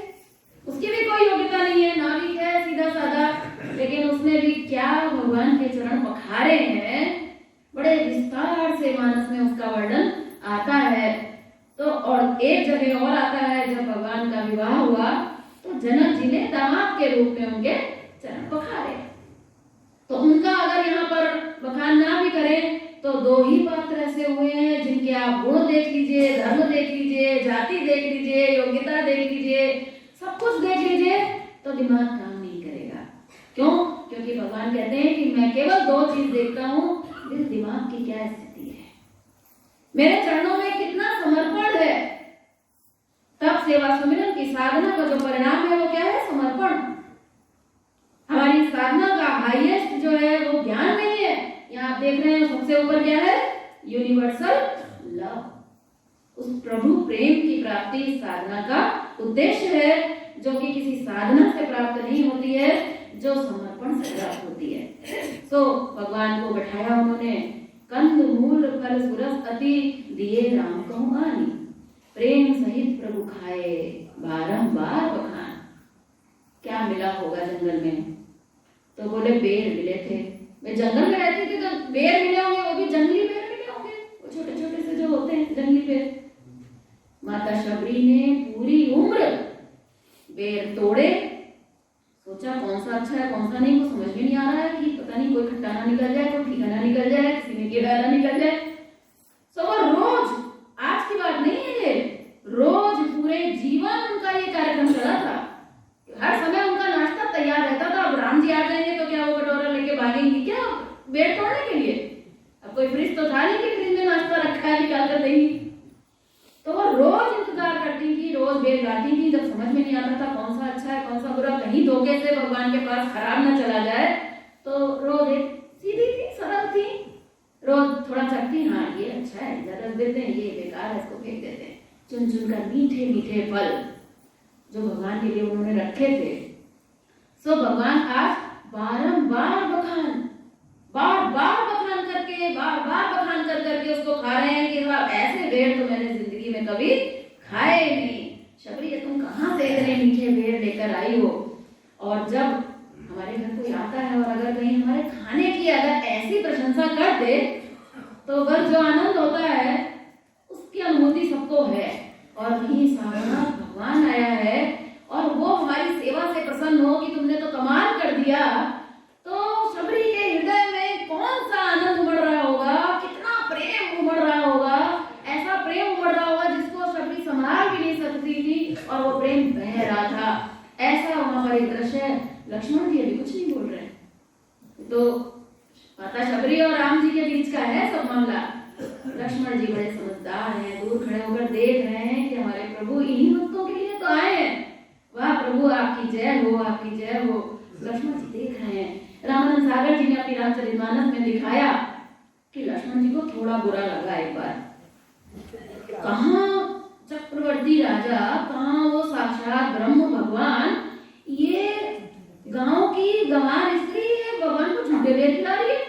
उसकी भी कोई योग्यता नहीं है, नाविक है सीधा साधा, लेकिन उसने भी क्या भगवान के चरण पखारे हैं, बड़े विस्तार से मानस में उसका वर्णन आता है। तो और एक जगह और आता है, जब भगवान का विवाह हुआ तो जनक जी ने दामाद के रूप में उनके चरण पखारे। तो उनका अगर यहाँ पर बखान ना भी करें तो दो ही पात्र ऐसे हुए हैं जिनके आप गुण देख लीजिए, धर्म देख लीजिए, जाति देख लीजिए, योग्यता देख लीजिए, सब कुछ देख लीजिए तो दिमाग काम नहीं करेगा। क्यों? क्योंकि भगवान कहते हैं कि मैं केवल दो चीज देखता हूँ, दिल दिमाग की क्या स्थिति है, मेरे चरणों में कितना समर्पण है। तब सेवा सुमिरन की साधना का जो परिणाम है वो क्या है? समर्पण। हमारी साधना का हाईएस्ट जो है वो ज्ञान नहीं है, यहाँ आप देख रहे हैं सबसे ऊपर क्या है? Universal love. उस प्रभु प्रेम की प्राप्ति साधना का उद्देश्य है, जो कि किसी साधना से प्राप्त नहीं होती है, जो समर्पण से प्राप्त होती है। सो भगवान को बैठाया उन्होंने, कंद मूल फल सुरस अति दिए राम कहूँ आनी, प्रेम सहित प्रभु खाए बारंबार बखान। क्या मिला होगा जंगल में? तो बोले बेर मिले थे। मैं जंगल में रहती थी तो बेर मिले होंगे, वो भी जंगली बेर मिले होंगे, वो छोटे छोटे से जो होते हैं जंगली बेर। माता शबरी ने पूरी उम्र बेर तोड़े, सोचा कौन सा अच्छा है कौन सा नहीं, वो समझ में नहीं आ रहा है कि पता नहीं कोई खट्टा ना निकल जाए, कोई फीका ना निकल जाए, किसी में कीड़ा ना निकल जाए। सो वो रोज, आज की बात नहीं है ये, रोज पूरे जीवन उनका ये कार्यक्रम चला था। हर समय उनका नाश्ता तैयार रहता था। अब राम जी आ जाएंगे तो क्या वो कटोरा लेके भागेंगी क्या बेर तोड़ने के लिए? अब कोई फ्रिज तो था नहीं कि फ्रिज में नाश्ता रखा है निकाल कर देंगी। तो वो रोज इंतजार करती थी, रोज बेर लाती थी। जब समझ में नहीं आता था कौन सा अच्छा है कौन सा बुरा, कहीं धोखे से भगवान के पास खराब ना चला जाए, तो रोज एक सीधी थी, सरल थी, रोज थोड़ा चखती, हाँ ये अच्छा है, जरा देते हैं, ये बेकार है, इसको फेंक देते हैं। चुन चुन कर मीठे मीठे फल जो भगवान के लिए उन्होंने रखे थे। सो भगवान आज बारंबार बखान, बार बार बखान करके, बार बार बखान कर करके उसको खा रहे हैं कि वाह ऐसे बेर तो मैंने जिंदगी में कभी खाए नहीं। शबरी तुम कहाँ से इतने मीठे बेर लेकर आई हो? और जब हमारे घर कोई आता है और अगर कहीं हमारे खाने की अगर ऐसी प्रशंसा कर दे तो वह जो आनंद होता है उसकी अनुभूति सबको है। और वही साक्षात भगवान आया है और वो हमारी सेवा से प्रसन्न हो कि तुमने तो कमाल कर दिया, तो शबरी के हृदय में कौन सा आनंद उमड़ रहा होगा, कितना प्रेम उमड़ रहा होगा, ऐसा प्रेम उमड़ रहा होगा जिसको शबरी संभाल भी नहीं सकती थी और वो प्रेम बह रहा था। ऐसा वहां पर एक दृश्य है। लक्ष्मण जी अभी कुछ नहीं बोल रहे, तो माता शबरी और राम जी के बीच का है सब मामला। लक्ष्मण जी बड़े समझदार हैं, दूर खड़े होकर देख रहे हैं कि हमारे प्रभु इन्हीं भक्तों के लिए तो आए हैं। वाह प्रभु आपकी जय हो, आपकी जय हो। लक्ष्मण जी देख रहे हैं। रामानंद सागर जी ने अपनी रामचरितमानस में दिखाया कि लक्ष्मण जी को थोड़ा बुरा लगा एक बार। कहाँ चक्रवर्ती राजा, कहाँ वो साक्षात ब्रह्म भगवान, ये गांव की गंवार स्त्री है, भगवान को झूठे बेर खिला रही है।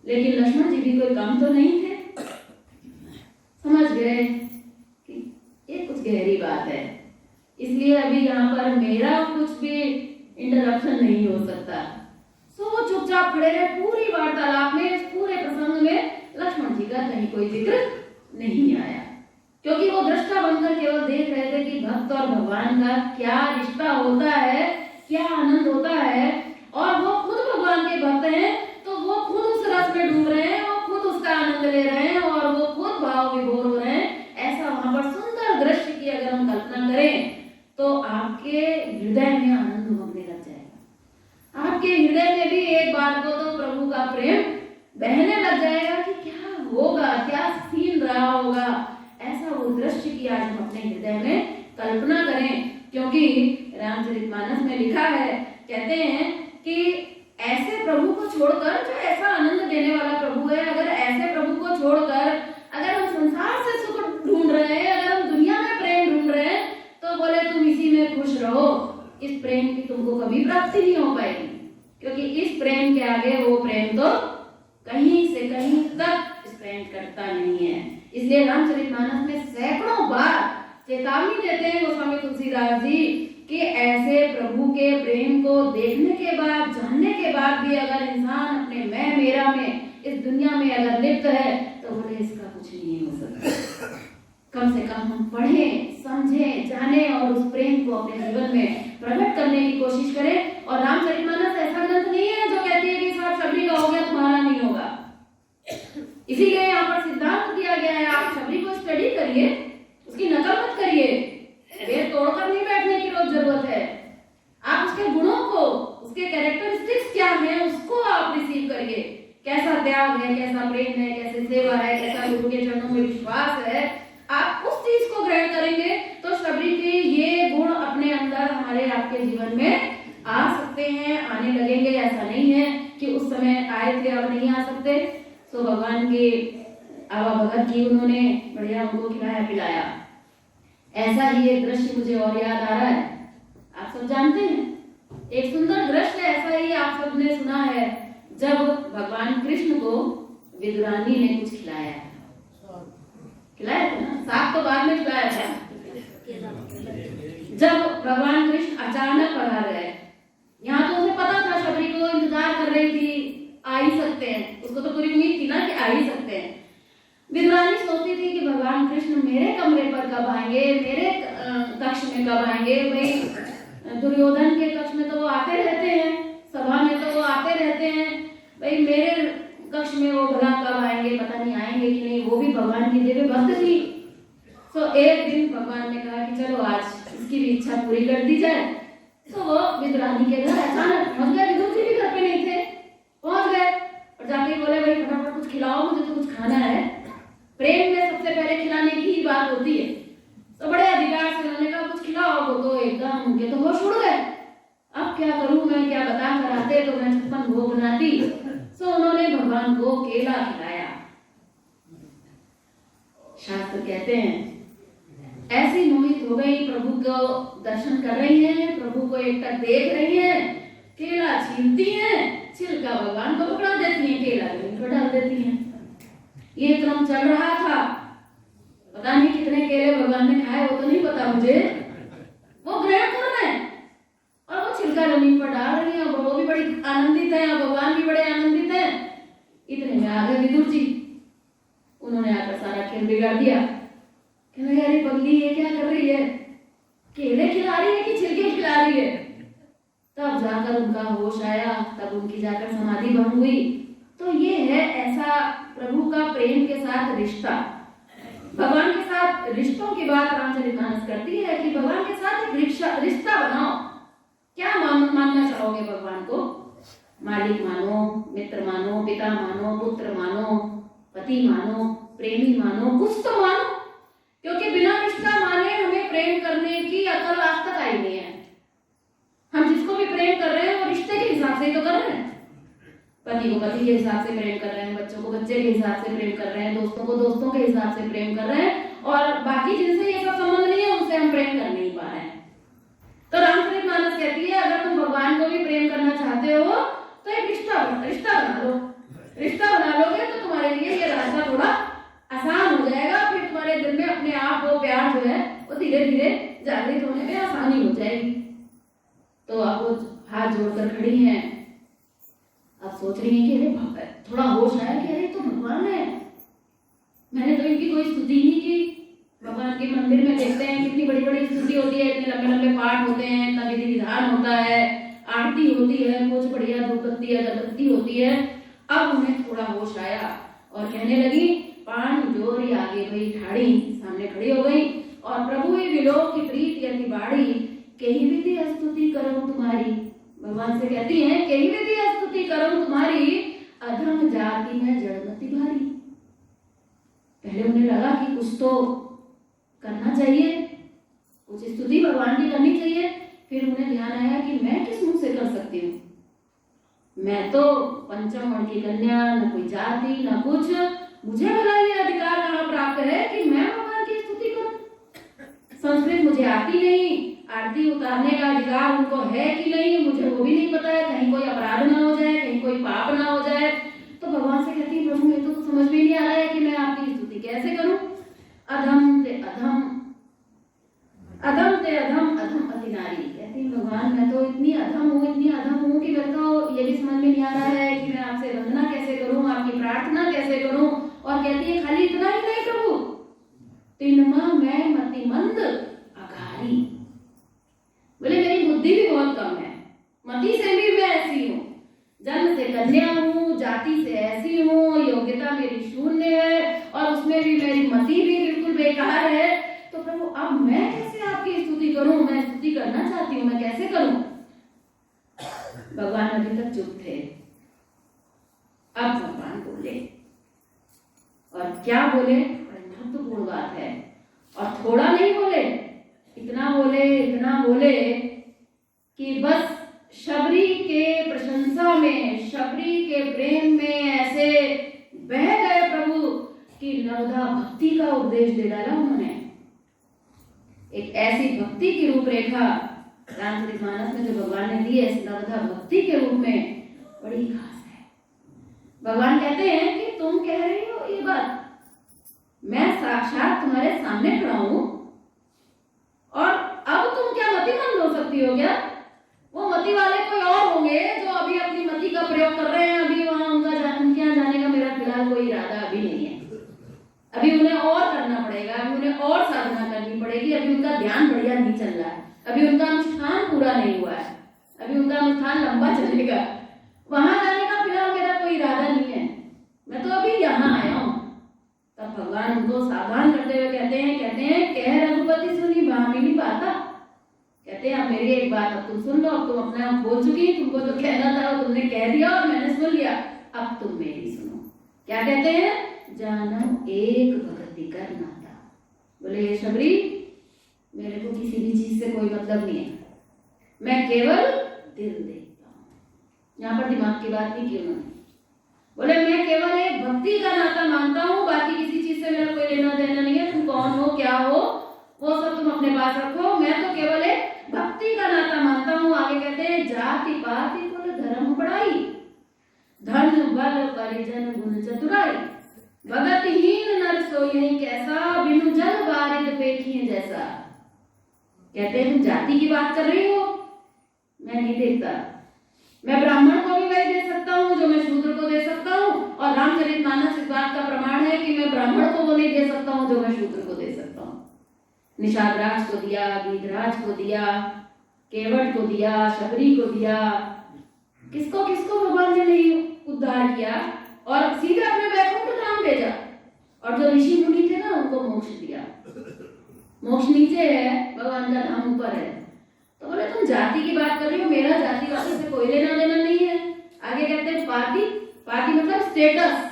लेकिन लक्ष्मण जी भी कोई कम तो नहीं थे, समझ गए कि ये कुछ गहरी बात है, इसलिए अभी यहाँ पर मेरा कुछ भी इंटरप्शन नहीं हो सकता। सो वो चुपचाप खड़े रहे। पूरी वार्तालाप में, इस पूरे प्रसंग में लक्ष्मण जी का कहीं कोई जिक्र नहीं आया, क्योंकि वो दृष्टा बनकर केवल देख रहे थे कि भक्त और भगवान का क्या रिश्ता होता है, क्या आनंद होता है। और वो खुद भगवान के भक्त हैं तो वो खुद उस रस में डूब रहे हैं, वो खुद उसका आनंद ले रहे हैं और वो खुद भाव विभोर हो रहे हैं। ऐसा वहां पर सुंदर दृश्य की अगर हम कल्पना करें तो आपके हृदय में आनंद उमड़ने लग जाएगा। आपके हृदय में भी एक बार को तो प्रभु का प्रेम बहने लग जाएगा कि क्या होगा, क्या सीन रहा होगा। ऐसा वो दृश्य की आज हम अपने हृदय में कल्पना करें, क्योंकि रामचरितमानस में लिखा है, कहते हैं कि ऐसे प्रभु को छोड़कर, जो ऐसा आनंद देने वाला प्रभु है, अगर ऐसे प्रभु को छोड़कर स्पेंड करता नहीं है। इसलिए रामचरितमानस में सैकड़ों बार चेतावनी देते हैं गोस्वामी तुलसीदास जी कि ऐसे प्रभु के प्रेम को देखने के बाद, जानने के बाद भी अगर इंसान अपने मैं मेरा में इस दुनिया में अगर लिप्त है तो बोले इसका कुछ नहीं हो सकता। कम से कम हम पढ़ें, समझें, जानें और उस प्रेम को अपने जीवन में प्रकट करने की कोशिश करें। और रामचरितमानस ऐसा ग्रंथ नहीं है जो कहती है कि सब शबरी का हो गया तुम्हारा नहीं होगा। इसीलिए यहाँ पर सिद्धांत दिया गया है, आप शबरी को स्टडी करिए, उसकी नकल मत करिए, वेद तोड़कर नहीं बैठने की रोज जरूरत है। आप उसके गुणों को, उसके कैरेक्टरिस्टिक्स क्या है उसको आप रिसीव करिए। कैसा त्याग है, कैसा प्रेम है, कैसे सेवा है, कैसा गुरु के चरणों में विश्वास है, आप उस चीज को ग्रहण करेंगे तो शबरी के ये गुण अपने अंदर हमारे आपके जीवन में आ सकते हैं, आने लगेंगे। ऐसा नहीं है कि उस समय आए थे अब नहीं आ सकते। तो भगवान के आवा भगत की उन्होंने बढ़िया उनको खिलाया पिलाया। ऐसा ही एक दृश्य मुझे और याद आ रहा है, आप सब जानते हैं एक सुंदर दृश्य ऐसा ही आप सबने सुना है, जब भगवान कृष्ण को विदुरानी ने कुछ खिलाया था ना, साग तो बाद में खिलाया था। जब भगवान कृष्ण अचानक पधार गए, यहाँ तो उसे पता था शबरी को इंतजार कर रही थी, आ ही सकते हैं, उसको तो पूरी उम्मीद थी ना कि आ ही सकते हैं। विदुरानी सोचती थी कि भगवान कृष्ण मेरे कमरे पर कब आएंगे, मेरे कक्ष में कब आएंगे। भाई दुर्योधन के कक्ष में तो वो आते रहते हैं, सभा में तो वो आते रहते हैं, भाई मेरे कक्ष में वो भला कब आएंगे, पता नहीं आएंगे कि नहीं। वो भी भगवान की दिव्य भक्त थी। तो एक दिन भगवान ने कहा कि चलो आज इसकी भी इच्छा पूरी कर दी जाए। तो वो विदुरानी के घर अचानक पहुंच गए। विदुर जी भी घर पे नहीं थे, पहुंच गए और जाके बोले भाई फटाफट कुछ खिलाओ, मुझे तो कुछ खाना है। प्रेम में सबसे पहले खिलाने की ही बात होती है। तो बड़े अधिकार से उन्होंने कहा कुछ खिलाओ। वो तो एकदम उनके तो होश उड़ गए, अब क्या करूं मैं, क्या बता कर आते तो मैं 56 भोग बनाती। तो उन्होंने भगवान को केला खिलाया। शास्त्र कहते हैं ऐसी मोहित हो गई, प्रभु को दर्शन कर रही हैं, प्रभु को एकटक देख रही हैं, केला छीनती हैं, छिलका भगवान को पकड़ा देती हैं, केला जमीन पर डाल देती हैं। ये क्रम चल रहा था। पता नहीं कितने केले भगवान ने खाए, वो तो नहीं पता मुझे, वो ग्रहण कर रहे हैं और वो छिलका जमीन पर डाल रही है। और वो भी बड़ी आनंदित है और भगवान भी बड़े आनंदित है। इतने में आ गए विदुर जी, उन्होंने आकर सारा खेल बिगाड़ दिया। कहने अरे पगली ये क्या कर रही है, केले खिला रही है कि छिलके खिला रही है। तब जाकर उनका होश आया, तब उनकी जाकर समाधि भंग हुई। तो ये है ऐसा प्रभु का प्रेम के साथ रिश्ता। भगवान के साथ रिश्तों की बात रामचरितमानस करती है कि भगवान के साथ एक रिश्ता बनाओ। क्या मानना चाहोगे भगवान को? मालिक मानो, मित्र मानो, पिता मानो, पुत्र मानो, पति मानो, प्रेमी मानो, कुछ तो मानो, क्योंकि बिना रिश्ता माने हमें प्रेम करने की अकल आज तक आई नहीं है। हम जिसको भी प्रेम कर रहे हैं वो रिश्ते के हिसाब से ही तो कर रहे हैं। पति को पति के हिसाब से प्रेम कर रहे हैं, बच्चों को बच्चे के हिसाब से प्रेम कर रहे हैं, दोस्तों को दोस्तों के हिसाब से प्रेम कर रहे हैं, और बाकी जिनसे ये सब संबंध नहीं है उनसे हम प्रेम कर नहीं पा रहे हैं। तो रामचरितमानस कहती है अगर तुम भगवान को भी प्रेम करना चाहते हो तो एक रिश्ता बना लो। रिश्ता बना लोगे तो तुम्हारे लिए ये रास्ता थोड़ा आसान हो जाएगा। फिर तुम्हारे दिल में अपने आप वो प्यार जो है वो धीरे धीरे जागृत होने में आसानी हो जाएगी। तो अब वो हाथ जोड़कर खड़ी हैं, अब सोच रही हैं कि अरे थोड़ा होश आया कि अरे तो भगवान है, मैंने तो इनकी कोई स्तुति नहीं की। भगवान के मंदिर में देखते हैं कितनी बड़ी बड़ी स्तुति होती है, इतने लंबे लंबे पाठ होते हैं, इतना विधि विधान होता है, आरती होती है, कुछ बढ़िया धूपबत्ती अगरबत्ती होती है। अब उन्हें थोड़ा होश आया और कहने लगी पान जोरी आगे गई ठाड़ी, सामने खड़ी हो गई और प्रभु ही विलो की प्रीति अति बाड़ी, कही विधि स्तुति करूं तुम्हारी। भगवान से कहती हैं कही विधि स्तुति करूं तुम्हारी, अधम जाति में जड़मति भारी। पहले उन्हें लगा कि कुछ तो करना चाहिए, कुछ स्तुति भगवान की करनी चाहिए। फिर उन्हें ध्यान आया कि मैं किस मुंह से कर सकती हूँ, मैं तो पंचम वर्ण की कन्या, न कोई जाति न कुछ, मुझे भला ये अधिकार कहाँ प्राप्त है कि मैं भगवान की स्तुति करूं। संस्कृत मुझे आती नहीं, आरती उतारने का अधिकार उनको है कि नहीं मुझे वो भी नहीं पता है, कहीं कोई अपराध ना हो जाए, कहीं कोई पाप ना हो जाए। तो भगवान से कहती है प्रभु मैं तो समझ में नहीं आ रहा है कि कैसे करूं, और कहती है खाली इतना ही नहीं प्रभु, तिनमा मैं मतिमंद अगारी। बोले मेरी बुद्धि भी बहुत कम है, मति से भी मैं ऐसी हूँ, जन्म से कन्या हूँ, जाति से ऐसी हूँ, योग्यता मेरी शून्य है, और उसमें भी मेरी मति भी बिल्कुल बेकार है। तो प्रभु अब मैं कैसे आपकी स्तुति करूं, मैं स्तुति करना चाहती हूँ, मैं कैसे करूं। भगवान अभी तक चुप थे। अब भगवान बोले, और क्या बोले, बड़ी महत्वपूर्ण बात है, और थोड़ा नहीं बोले, इतना बोले कि बस शबरी के प्रशंसा में, शबरी के प्रेम में ऐसे बह गए प्रभु कि नवधा भक्ति का उपदेश दे डाला उन्होंने। एक ऐसी भक्ति की रूपरेखा रामचरितमानस में जो भगवान ने दी है, नवधा भक्ति के रूप में बड़ी खास है। भगवान कहते हैं कि तुम कह रही हो ये बात, मैं साक्षात तुम्हारे सामने खड़ा हूं, और अब तुम क्या मतिमंद हो सकती हो क्या? वो मति वाले कोई और होंगे जो अभी अपनी मति का प्रयोग कर रहे हैं, अभी वहां उनके यहाँ जाने का मेरा फिलहाल कोई इरादा अभी नहीं है, अभी उन्हें और करना पड़ेगा, अभी उन्हें और साधना करनी पड़ेगी, अभी उनका ध्यान बढ़िया नहीं चल रहा है, अभी उनका अनुष्ठान पूरा नहीं हुआ है, अभी उनका अनुष्ठान लंबा चलेगा, वहां जाने का फिलहाल मेरा कोई इरादा नहीं है, मैं तो अभी यहाँ आया हूँ। तब भगवान उनको सावधान करते हुए कहते हैं कह रघुपति सुनी भामिनी बाता, कहते हैं अब मेरी एक बात अब तुम सुन लो, अब तुम अपना बोल चुकी, तुमको जो कहना था वो तुमने कह दिया और मैंने सुन लिया, अब तुम मेरी सुनो। क्या कहते हैं? जानम एक भक्ति कर नाता। बोले ये शबरी, मेरे को किसी भी चीज से कोई मतलब नहीं है, मैं केवल दिल देखता हूँ। यहाँ पर दिमाग की बात नहीं की उन्होंने। बोले मैं केवल एक भक्ति का नाता मानता हूँ, बाकी किसी चीज से मेरा कोई लेना देना नहीं है, तुम कौन हो क्या हो वो सब तुम अपने पास रखो, मैं तो केवल एक भक्ति का नाता मानता हूँ। आगे कहते हैं जाति पाति कुल धर्म पढ़ाई, धन बल परिजन गुण चतुराई, भगतहीन नर सोई कैसा, बिनु जल बारिद पेखिए जैसा। कहते हैं तुम जाति की बात कर रही हो, मैं नहीं देखता, मैं ब्राह्मण को भी वही दे सकता हूँ जो मैं शूद्र को दे सकता हूँ, और रामचरितमानस इस बात का प्रमाण है कि मैं ब्राह्मण को वो नहीं दे सकता हूँ जो मैं शूद्र को दे सकता हूँ। निषादराज को दिया, गीधराज को दिया, केवट को दिया, शबरी को दिया, किसको किसको भगवान ने नहीं उद्धार किया, और सीधे अपने वैकुंठ धाम भेजा, और जो ऋषि मुनि थे ना उनको मोक्ष दिया। मोक्ष नीचे है, भगवान का धाम ऊपर है। तो बोले तुम जाति की बात कर रही हो, मेरा जाति वाले से कोई लेना देना नहीं है। आगे कहते हैं पाति, पाति मतलब स्टेटस,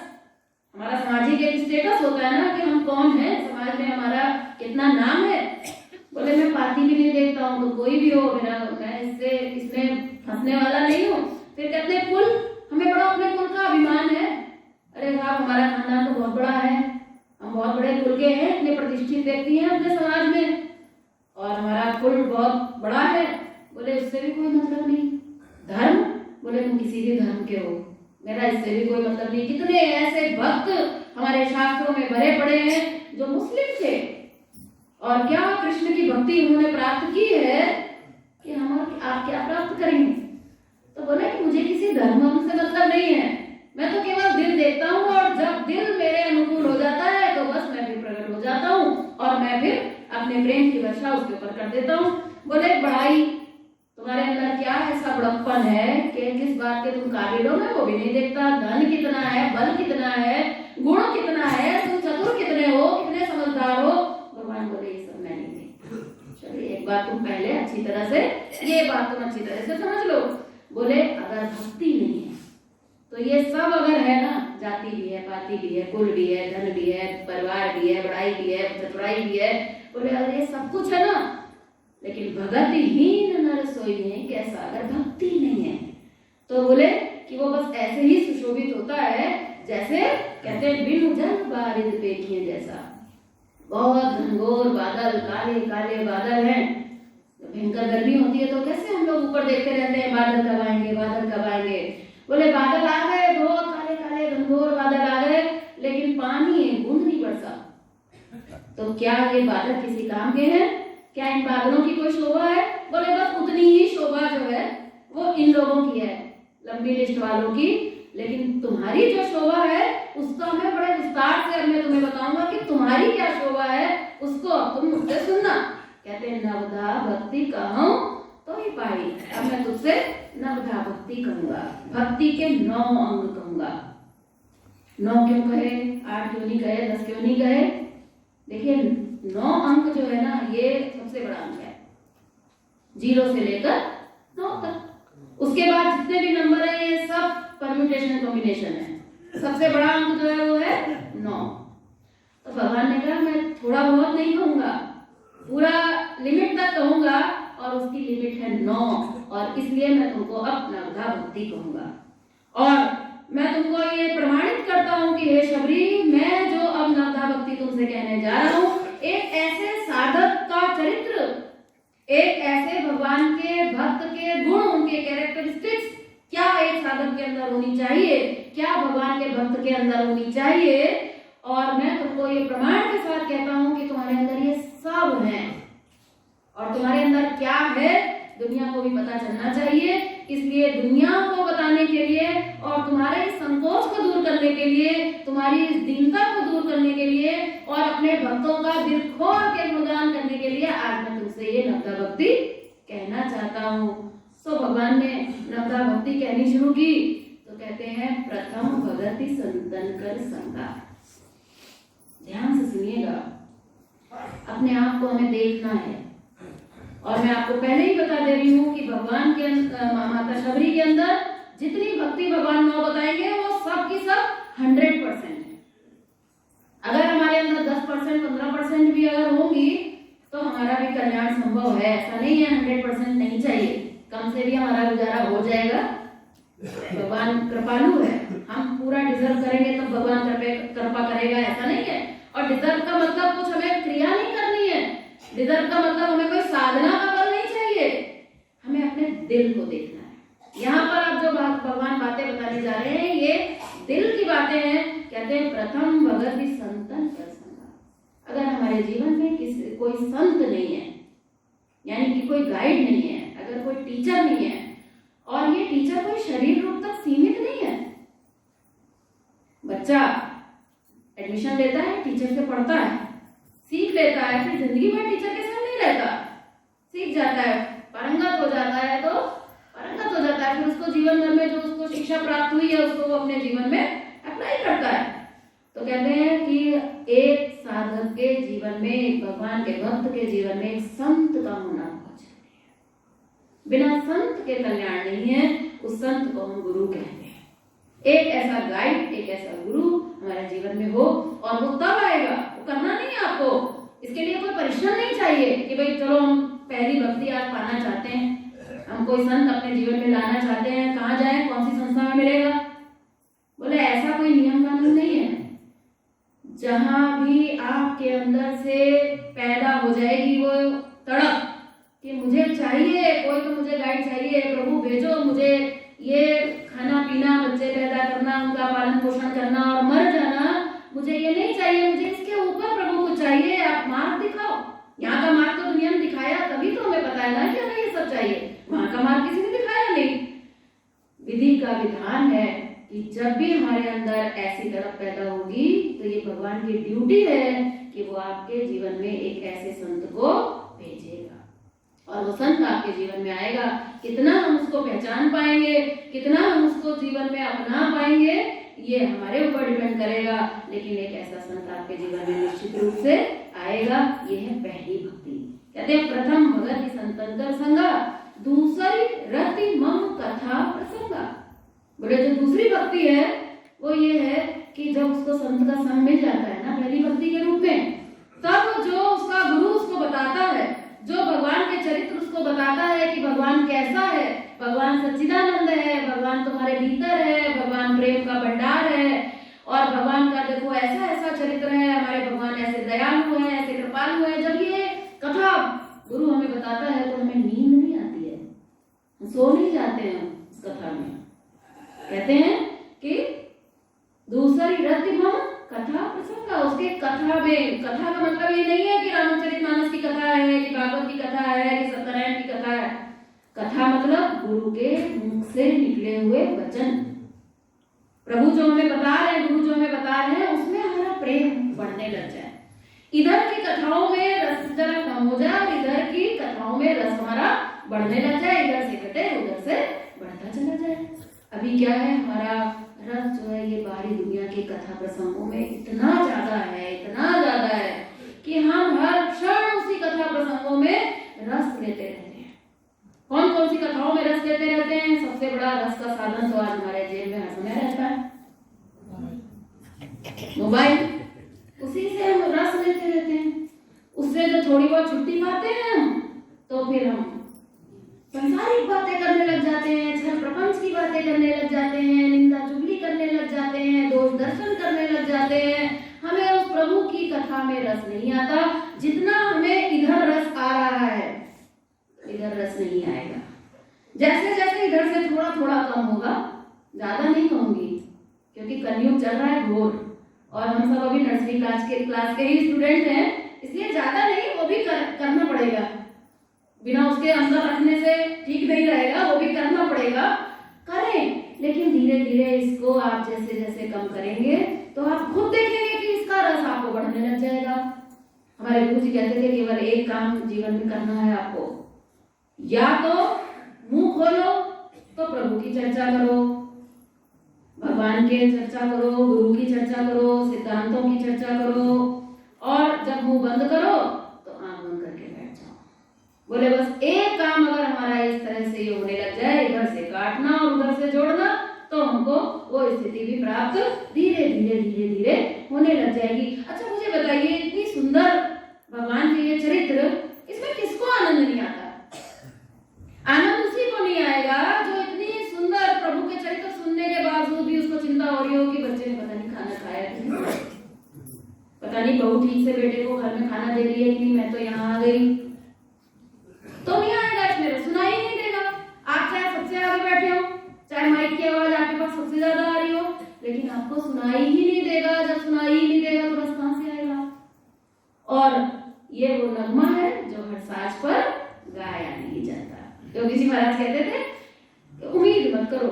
हमारा सामाजिक एक स्टेटस होता है ना कि हम कौन है, समाज में हमारा कितना नाम है। बोले मैं पाति भी नहीं देखता हूँ, तो कोई भी हो मेरा, मैं इसमें फंसने वाला नहीं हूँ। फिर कहते हैं कुल, हमें बड़ा अपने कुल का अभिमान है, अरे साहब हमारा खानदान तो बहुत बड़ा है, हम बहुत बड़े कुल के हैं, इतने प्रतिष्ठित व्यक्ति हैं अपने समाज में, और हमारा कुल बहुत बड़ा है। बोले उससे भी कोई मतलब नहीं। धर्म, बोले तुम किसी भी धर्म के हो, मेरा इससे भी कोई मतलब नहीं। कितने ऐसे भक्त हमारे शास्त्रों में भरे पड़े हैं जो मुस्लिम थे, और क्या कृष्ण की भक्ति उन्होंने प्राप्त की है कि हम आप क्या प्राप्त करेंगे। तो बोले कि मुझे किसी धर्म से मतलब नहीं है, मैं तो केवल दिल देखता हूँ, और जब दिल मेरे अनुकूल हो जाता है तो बस मैं भी प्रकट हो जाता हूँ, और मैं फिर अपने प्रेम की वर्षा उसके ऊपर कर देता हूँ। बोले बढ़ाई, तुम्हारे अंदर क्या ऐसा बड़प्पन है कि किस बात के तुम काबिल हो, मैं वो भी नहीं देखता। धन कितना है, बल कितना है, गुण कितना है, तुम चतुर कितने हो, कितने समझदार हो। भगवान बोले ये सब मैं नहीं देखता। चलिए एक बात तुम पहले अच्छी तरह से, ये बात तुम अच्छी तरह से समझ लो। बोले अगर भक्ति नहीं है तो ये सब अगर है ना, जाति भी है, पाति भी है, कुल भी है, धन भी है, परिवार भी है, बड़ाई भी है, चतुराई भी है, बोले अगर ये सब कुछ है ना, लेकिन भगतहीन नर सोई है कैसा, अगर भक्ति नहीं है तो बोले कि वो बस ऐसे ही सुशोभित होता है जैसे कहते हैं बिनु जल बारिद पेखिए जैसा। बहुत घनघोर बादल, काले काले बादल हैं, भयंकर गर्मी होती है तो कैसे हम लोग ऊपर देखते रहते हैं बादल कब आएंगे, बादल कब आएंगे। बोले बादल आ गए, बहुत काले काले घनघोर बादल आ गए, लेकिन पानी एक बूंद नहीं बरसा। तो क्या ये बादल किसी काम के हैं? क्या इन बादलों की कोई शोभा है? बोले बस उतनी ही शोभा जो है वो इन लोगों की है, लंबी लिस्ट वालों की, लेकिन तुम्हारी जो शोभा है उसका मैं बड़े विस्तार से अब मैं तुम्हें बताऊंगा कि तुम्हारी क्या शोभा है, उसको अब तुम मुझसे सुनना। कहते हैं नवधा भक्ति कहूं तो ही पाई। अब मैं तुझसे नवधा भक्ति कहूंगा, भक्ति के 9 अंग कहूंगा। 9 क्यों कहे, 8 क्यों नहीं कहे, 10 क्यों नहीं कहे? देखिए 9 अंक जो है ना, ये सबसे बड़ा अंक है, 0 से लेकर 9 तक। उसके बाद जितने भी नंबर है ये सब परम्यूटेशन कॉम्बिनेशन है। सबसे बड़ा अंक जो है वो है 9। तो भगवान ने कहा मैं थोड़ा बहुत नहीं कहूंगा, पूरा लिमिट तक कहूंगा, और उसकी लिमिट है 9, और इसलिए मैं तुमको अब नवधा भक्ति कहूंगा। और मैं तुमको ये प्रमाणित करता हूं कि हे शबरी, मैं जो अब नवधा भक्ति तुमसे कहने जा रहा हूं, एक ऐसे साधक का चरित्र, एक ऐसे भगवान के भक्त के गुण, उनके कैरेक्टरिस्टिक्स क्या एक साधक के अंदर होनी चाहिए, क्या भगवान के भक्त के अंदर होनी चाहिए, और मैं तुमको ये प्रमाण के साथ कहता हूं कि तुम्हारे अंदर ये सब है। और तुम्हारे अंदर क्या है दुनिया को भी पता चलना चाहिए, इसलिए दुनिया को बताने के लिए और तुम्हारे संकोच को दूर करने के लिए, तुम्हारी दीनता को दूर करने के लिए, और अपने भक्तों का दिल खोल के गुणगान करने के लिए आज मैं तुमसे ये नवधा भक्ति कहना चाहता हूँ। तो भगवान ने नवधा भक्ति कहनी शुरू की तो कहते हैं प्रथम भगति संतन कर संगा। ध्यान से सुनिएगा, अपने आप को हमें देखना है। और मैं आपको पहले ही बता दे रही हूँ कि भगवान के माता शबरी के अंदर जितनी भक्ति भगवान 9 बताएंगे वो सब की सब 100% है। अगर हमारे अंदर 10% 15% भी अगर होंगी तो हमारा भी कल्याण संभव है। ऐसा नहीं है 100% नहीं चाहिए, कम से भी हमारा गुजारा हो जाएगा। भगवान कृपालु है, हम पूरा डिजर्व करेंगे तब भगवान कृपा करेगा, ऐसा नहीं है। और डिजर्व का मतलब कुछ हमें क्रिया नहीं करनी है, डिजर्व का मतलब हमें कोई साधना का बल नहीं चाहिए, हमें अपने दिल को देखना है। यहाँ पर अब जो भगवान बातें बताने जा रहे हैं ये दिल की बातें हैं। कहते हैं प्रथम भगति संतन कर संगा। अगर हमारे जीवन में किसी कोई संत नहीं है, यानी कि कोई गाइड नहीं है, अगर कोई टीचर नहीं है, और ये टीचर कोई शरीर रूप तक सीमित नहीं है। बच्चा एडमिशन लेता है, टीचर से पढ़ता है, सीख लेता है, फिर जिंदगी भर टीचर के साथ नहीं रहता, सीख जाता है, पारंगत हो जाता है, तो पारंगत हो जाता है, फिर उसको जीवन भर में जो उसको शिक्षा प्राप्त हुई है उसको वो अपने जीवन में अप्लाई करता है। तो कहते हैं कि एक साधक के जीवन में, भगवान के भक्त के जीवन में एक संत का होना बहुत जरूरी है। बिना संत के कल्याण नहीं है। उस संत को हम गुरु कहते हैं। एक ऐसा गाइड, एक ऐसा गुरु हमारे जीवन में हो, और वो तब आएगा, वो करना नहीं है आपको, इसके लिए कोई परिश्रम नहीं चाहिए कि भाई चलो हम पहली भक्ति आज पाना चाहते हैं, हम कोई संत अपने जीवन में लाना चाहते हैं, कहाँ जाए, कौन सी संस्था में मिलेगा। बोले ऐसा कोई नियम कानून नहीं है। जहां भी आपके अंदर से पैदा हो जाएगी वो तड़प कि मुझे चाहिए, कोई तो मुझे गाइड चाहिए, प्रभु भेजो मुझे, ये खाना पीना, बच्चे पैदा करना, उनका पालन पोषण करना और मर जाना, मुझे ये नहीं चाहिए, मुझे इसके ऊपर प्रभु को चाहिए, आप मार्ग दिखाओ। यहाँ का मार्ग तो दुनिया ने दिखाया, तभी तो हमें पता है ना कि हमें ये सब चाहिए। वहां का मार्ग किसी ने दिखाया नहीं। विधि का विधान है कि जब भी हमारे अंदर ऐसी तड़प पैदा होगी तो ये भगवान की ड्यूटी है कि वो आपके जीवन में एक ऐसे संत को भेजेगा, और वो संत आपके जीवन में आएगा। कितना हम उसको पहचान पाएंगे, कितना हम उसको जीवन में अपना पाएंगे, ये हमारे ऊपर डिपेंड करेगा। लेकिन एक ऐसा संत आपके जीवन में निश्चित रूप से आएगा। ये है पहली भक्ति। कहते हैं प्रथम भगति संतन संगा, दूसरी रति मम कथा प्रसंगा। बोले जो दूसरी भक्ति है वो ये है कि जब उसको संत का संग मिल जाता है ना पहली भक्ति के रूप में, तब जो उसका गुरु उसको बताता है, जो भगवान के चरित्र उसको बताता है कि भगवान कैसा है, भगवान सच्चिदानंद है, भगवान तुम्हारे भीतर है, भगवान प्रेम का भंडार है, और भगवान का देखो ऐसा ऐसा चरित्र है, हमारे भगवान ऐसे दयालु है, ऐसे कृपालु है। जब ये कथा गुरु हमें बताता है तो हमें नींद नहीं आती है, हम सो नहीं जाते हैं उस कथा में। कहते हैं कि दूसरी रति मम कथा प्रसंगा, उसके कथा में, कथा का मतलब ये नहीं है कि रामचरितमानस की कथा है, कि भागवत की कथा है, कि सत्यनारायण की कथा है। कथा मतलब गुरु के मुख से निकले हुए वचन, प्रभु जो हमें बता रहे हैं, गुरु जो हमें बता रहे हैं, उसमें हमारा प्रेम बढ़ने लग जाए। इधर की कथाओं में रस जरा कम हो जाए और इधर की कथाओं में रस हमारा बढ़ने लग जाए, इधर से घटे उधर से बढ़ता चला जाए। अभी क्या है, हमारा रस जो है ये बाहरी दुनिया की कथा प्रसंगों में इतना ज्यादा है कि हम हर क्षण उसी कथा प्रसंगों में रस लेते रहते हैं। कौन कौन सी कथाओं में रस लेते रहते हैं? सबसे बड़ा रस का साधन तो आज हमारे जेब में हर समय रहता है, मोबाइल। उसी से हम रस लेते रहते हैं। उससे जो थोड़ी बहुत छुट्टी पाते हैं हम, तो फिर हम संसारिक बातें करने लग जाते हैं, छल प्रपंच की बातें करने लग जाते हैं, निंदा चुगली करने लग जाते हैं, दोष दर्शन करने लग जाते हैं। हमें उस प्रभु की कथा में रस नहीं आता जितना हमें इधर रस आ रहा है, इधर रस नहीं आएगा। जैसे जैसे इधर से थोड़ा थोड़ा कम होगा, ज्यादा नहीं कहूंगी क्योंकि कलयुग चल रहा है घोर, और हम सब अभी नर्सरी क्लास के ही स्टूडेंट हैं, इसलिए ज्यादा नहीं, वो भी करना पड़ेगा। बिना उसके अंदर रखने से ठीक नहीं रहेगा, वो भी करना पड़ेगा। करें, लेकिन धीरे धीरे इसको आप जैसे जैसे कम करेंगे तो आप खुद देखेंगे कि इसका रस आपको बढ़ने लग जाएगा। हमारे गुरु जी कहते थे केवल एक काम जीवन में करना है आपको, या तो मुंह खोलो तो प्रभु की चर्चा करो, भगवान की चर्चा करो, गुरु की चर्चा करो, सिद्धांतों की चर्चा करो, और जब मुंह बंद करो तो आंख बंद करके बैठ जाओ। बोले बस एक काम अगर हमारा इस तरह से ये होने लग जाए, इधर से काटना और उधर से जोड़ना, तो हमको वो स्थिति भी प्राप्त धीरे धीरे धीरे धीरे होने लग जाएगी। अच्छा मुझे बताइए, इतनी सुंदर भगवान के ये चरित्र, इसमें किसको आनंद नहीं आता? आनंद उसी को नहीं आएगा जो इतनी सुंदर प्रभु के चरित्र सुनने के बावजूद भी उसको चिंता हो रही हो कि बच्चे ने पता नहीं खाना खाया कि नहीं, पता नहीं बहू ठीक से बेटे को घर में खाना दे रही है कि मैं तो यहाँ आ गई, तो नहीं आएगा, इसमें सुनाई नहीं देगा। आप चाहे सबसे आगे बैठे हो, चाहे माइक की आवाज आपके पास सबसे ज्यादा आ रही हो, लेकिन आपको सुनाई ही नहीं देगा। जब सुनाई ही नहीं देगा तो बस कहां से आएगा? और ये वो नगमा है जो हर साज पर गाया नहीं जाता। योगी जी महाराज कहते थे कि उम्मीद मत करो,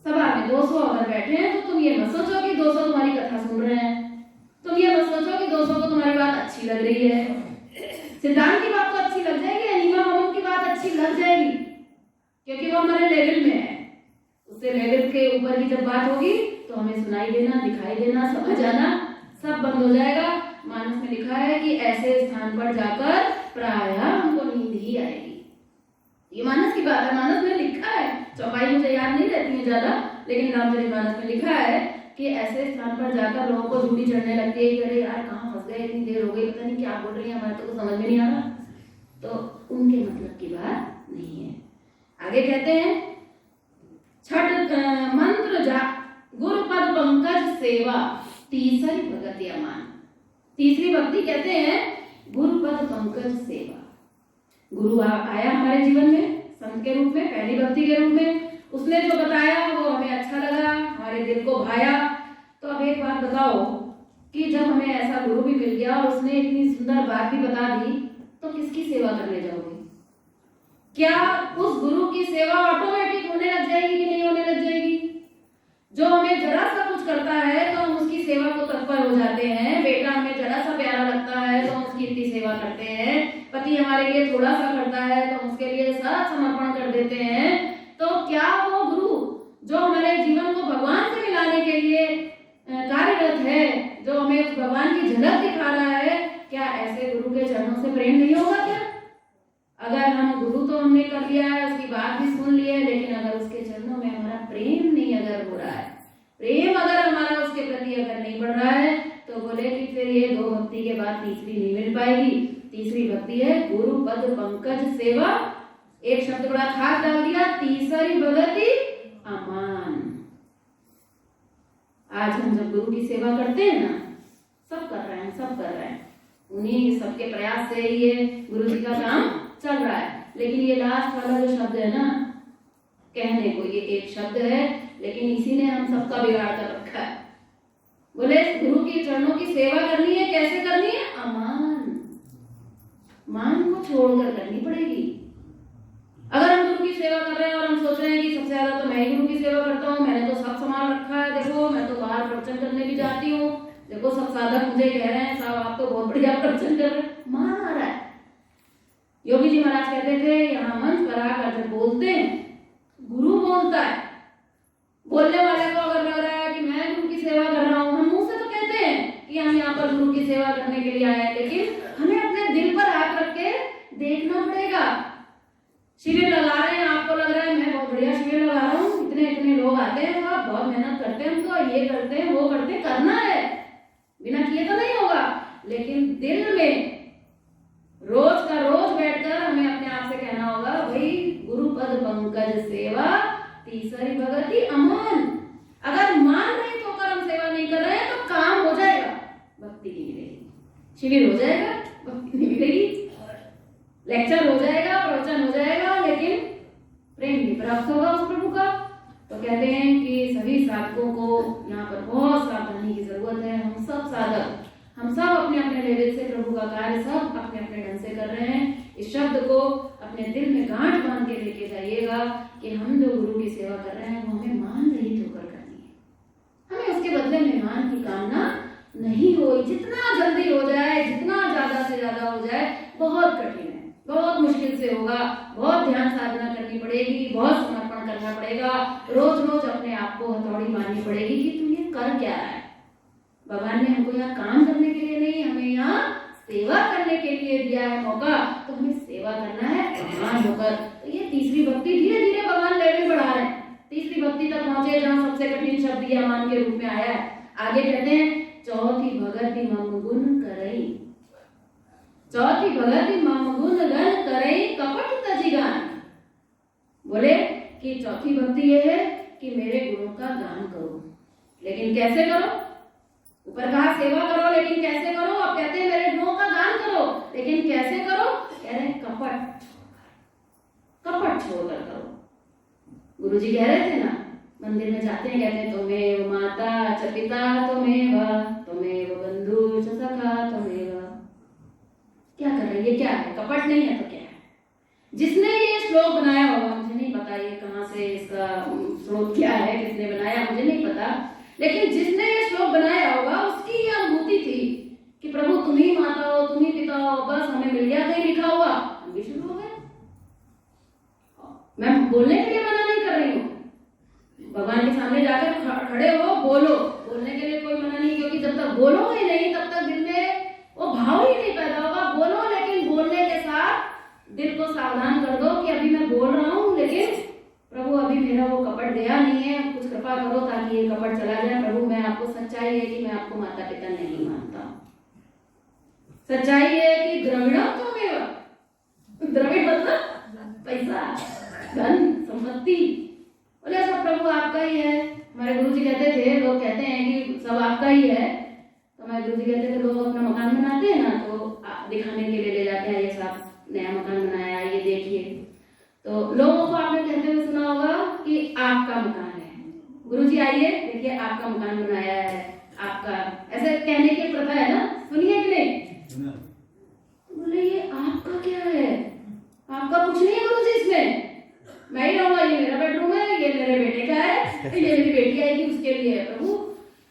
सभा में 200 अगर बैठे हैं तो तुम ये मत सोचो कि 200 तुम्हारी कथा सुन रहे हैं, तुम ये मत सोचो कि 200 को तुम्हारी बात अच्छी लग रही है। सिद्धांत की बात तो अच्छी लग जाएगी, अनिमा मामू की बात अच्छी लग जाएगी, क्योंकि वो हमारे लेवल में है। उससे लेवल के ऊपर की जब बात होगी तो हमें सुनाई देना, दिखाई देना, समझ आना सब बंद हो जाएगा। मानस में लिखा है कि ऐसे स्थान पर जाकर प्रायः हमको नींद ही आएगी। ये मानस की बात है, मानस में लिखा है, चौपाई मुझे याद नहीं रहती है ज्यादा, लेकिन रामचरितमानस में लिखा है कि ऐसे स्थान पर जाकर लोगों को झूठी चढ़ने लगती है कि अरे यार कहाँ फंस गए, इतनी देर हो गई, पता नहीं क्या बोल रही है, हमारे तो कुछ समझ में नहीं आ रहा। तो उनके मतलब की बात नहीं है। आगे कहते हैं छठ मंत्र जा गुरुपद पंकज सेवा तीसरी भक्ति अमान। तीसरी भक्ति कहते हैं गुरुपद पंकज सेवा। गुरु आया हमारे जीवन में संत के रूप में, पहली भक्ति के रूप में, उसने जो बताया वो हमें अच्छा लगा, हमारे दिल को भाया। तो अब एक बात बताओ कि जब हमें ऐसा गुरु भी मिल गया और उसने इतनी सुंदर बात भी बता दी, तो किसकी सेवा करने जाओगे? क्या उस गुरु की सेवा ऑटोमेटिक होने लग जाएगी कि नहीं होने लग जाएगी? जो हमें जरा सा कुछ करता है तो हम उसकी सेवा को तत्पर हो जाते हैं। बेटा हमें जरा सा प्यारा लगता है तो हम उसकी इतनी सेवा करते हैं। पति हमारे लिए थोड़ा सा करता है तो उसके लिए सारा समर्पण कर देते हैं। तो क्या वो गुरु जो हमारे जीवन को भगवान से मिलाने के लिए कार्यरत है, जो हमें उस भगवान की झलक दिखा रहा है, क्या ऐसे गुरु के चरणों से प्रेम नहीं होगा क्या? अगर हम गुरु तो हमने कर लिया है, उसकी बात भी सुन ली है, लेकिन अगर उसके चरणों में हमारा प्रेम नहीं अगर हो रहा है, प्रेम अगर हमारा उसके प्रति अगर नहीं बढ़ रहा है, तो बोले कि फिर ये दो भक्ति के बाद तीसरी नहीं मिल पाएगी। तीसरी भक्ति है गुरु पद पंकज सेवा। एक शब्द बड़ा खास डाल दिया, तीसरी भक्ति अमान। आज हम जब गुरु की सेवा करते हैं ना, सब कर रहे हैं, सब कर रहे हैं, उन्हीं सबके प्रयास से ये गुरु जी का काम चल रहा है। लेकिन ये लास्ट वाला जो शब्द है ना, कहने को ये एक शब्द है, लेकिन इसी ने हम सबका बिगाड़ कर रखा है। बोले गुरु के चरणों की सेवा करनी है, कैसे करनी है? अमान, मान को छोड़कर करनी पड़ेगी। अगर हम गुरु की सेवा कर रहे हैं और हम सोच रहे हैं कि सबसे ज्यादा तो मैं ही गुरु की सेवा करता हूँ, मैंने तो सब संभाल रखा है, देखो मैं तो बाहर प्रवचन करने भी जाती हूँ, देखो सब साधक मुझे कह रहे हैं साहब आप तो बहुत बढ़िया प्रवचन कर रहे हैं। मान आ रहा है। योगी जी महाराज कहते थे यहाँ मंच पर आकर जब बोलते हैं गुरु बोलता है, बोलने वाले को अगर लग रहा है कि मैं गुरु की सेवा कर रहा हूँ, हम मुंह से तो कहते हैं कि हम यहाँ पर गुरु की सेवा करने के लिए आए हैं, लेकिन हमें अपने दिल पर हाथ रख के देखना पड़ेगा। शिविर लगा रहे हैं, आपको लग रहा है मैं बहुत बढ़िया शिविर लगा रहा हूँ, इतने इतने लोग आते हैं, वहाँ बहुत मेहनत करते हैं, हम तो ये करते हैं वो करते हैं, करना है, बिना किए तो नहीं होगा, लेकिन दिल में रोज का रोज बैठकर हमें अपने आप से कहना होगा भाई गुरु पद पंकज सेवा तीसरी भगति अमान। अगर मान रही तो हम सेवा नहीं कर रहे हैं तो काम हो जाएगा, भक्ति नहीं मिलेगी, शिविर हो जाएगा, भक्ति नहीं मिलेगी, लेक्चर हो जाएगा, प्रवचन हो जाएगा, लेकिन प्रेम नहीं प्राप्त होगा उस प्रभु का। तो कहते हैं कि सभी साधकों को यहाँ पर बहुत सावधानी की जरूरत है। हम सब साधक, हम सब अपने अपने लेवल से प्रभु का कार्य सब अपने अपने ढंग से कर रहे हैं। इस शब्द को अपने दिल में गांठ बांध के लेके जाइएगा कि हम जो गुरु की सेवा कर रहे हैं वो हमें मान रहित होकर करनी है, हमें उसके बदले में मान की कामना नहीं हो। जितना जल्दी हो जाए, जितना ज्यादा से ज्यादा हो जाए, बहुत कठिन है, बहुत मुश्किल से होगा, बहुत ध्यान साधना करनी पड़ेगी, बहुत समर्पण करना पड़ेगा, रोज रोज अपने आप को हथौड़ी मारनी पड़ेगी कि तू ये कर क्या रहा है। भगवान ने हमको यहाँ काम करने के लिए नहीं, हमें यहाँ सेवा करने के लिए दिया है मौका, तो हमें सेवा करना है अमान होकर। तो ये तीसरी भक्ति धीरे धीरे भगवान लेवल बढ़ा रहे हैं, तीसरी भक्ति तक पहुंचे जहाँ सबसे कठिन शब्द ये अमान के रूप में आया है। आगे कहते हैं चौथी भगति मम गुण करई, चौथी भगति मम गुण गण करई कपट तजी गान। बोले कि चौथी भक्ति ये है कि मेरे गुणों का गान करो, लेकिन कैसे करो। ऊपर कहा सेवा करो, लेकिन कैसे करो। अब कहते हैं मेरे गुणों का गान करो, लेकिन कैसे करो। कह रहे हैं कपट, कपट छोड़कर करो। गुरु जी कह रहे थे ना, मंदिर में जाते हैं कहते हैं तुम्हें माता च पिता तुम्हें बंधु च सखा तुम्हें। क्या कर रहे हैं, ये क्या है, कपट नहीं है तो क्या है। जिसने ये श्लोक बनाया होगा, मुझे नहीं पता ये कहाँ से, इसका स्रोत क्या है, किसने बनाया मुझे नहीं पता, लेकिन जिसने ये श्लोक बनाया होगा उसकी ये अनुभूति थी कि प्रभु तुम ही माता हो, तुम ही पिता हो, बस हमें मिल गया कहीं लिखा हुआ, हम भी शुरू हो गए। मैं बोलने के लिए मना नहीं कर रही हूँ, भगवान के सामने जाकर खड़े हो, बोलो, बोलने के लिए कोई मना नहीं, क्योंकि जब तक बोलोगे नहीं तब तक दिल में वो भाव ही नहीं पैदा होगा। बोलो, लेकिन बोलने के साथ दिल को सावधान कर दो कि अभी मैं बोल रहा हूँ, लेकिन प्रभु अभी मेरा वो कपट गया नहीं है, कुछ कृपा करो ताकि ये कपट चला जाए। प्रभु मैं आपको, सच्चाई है कि मैं आपको माता पिता नहीं मानता, सच्चाई है कि द्रविड़म तो द्रविड़ मतलब पैसा, धन, संपत्ति, बोले सब प्रभु आपका ही है। हमारे गुरु जी कहते थे, लोग कहते हैं कि सब आपका ही है, तो हमारे गुरु जी कहते थे लोग अपना मकान बनाते हैं ना तो दिखाने के लिए ले जाते हैं, ये सब नया मकान बनाया, ये देखिए, तो लोगों को आपने कहते हुए सुना होगा कि आपका मकान है, गुरुजी आइए देखिए आपका मकान बनाया है, आपका, ऐसे कहने की प्रथा है ना, सुनिए कि नहीं। तो बोले ये आपका क्या है, आपका कुछ नहीं है गुरुजी इसमें, मैं ही रहूंगा, ये मेरा बेडरूम है, ये मेरे बेटे का है, ये मेरी बेटी आएगी उसके लिए है। प्रभु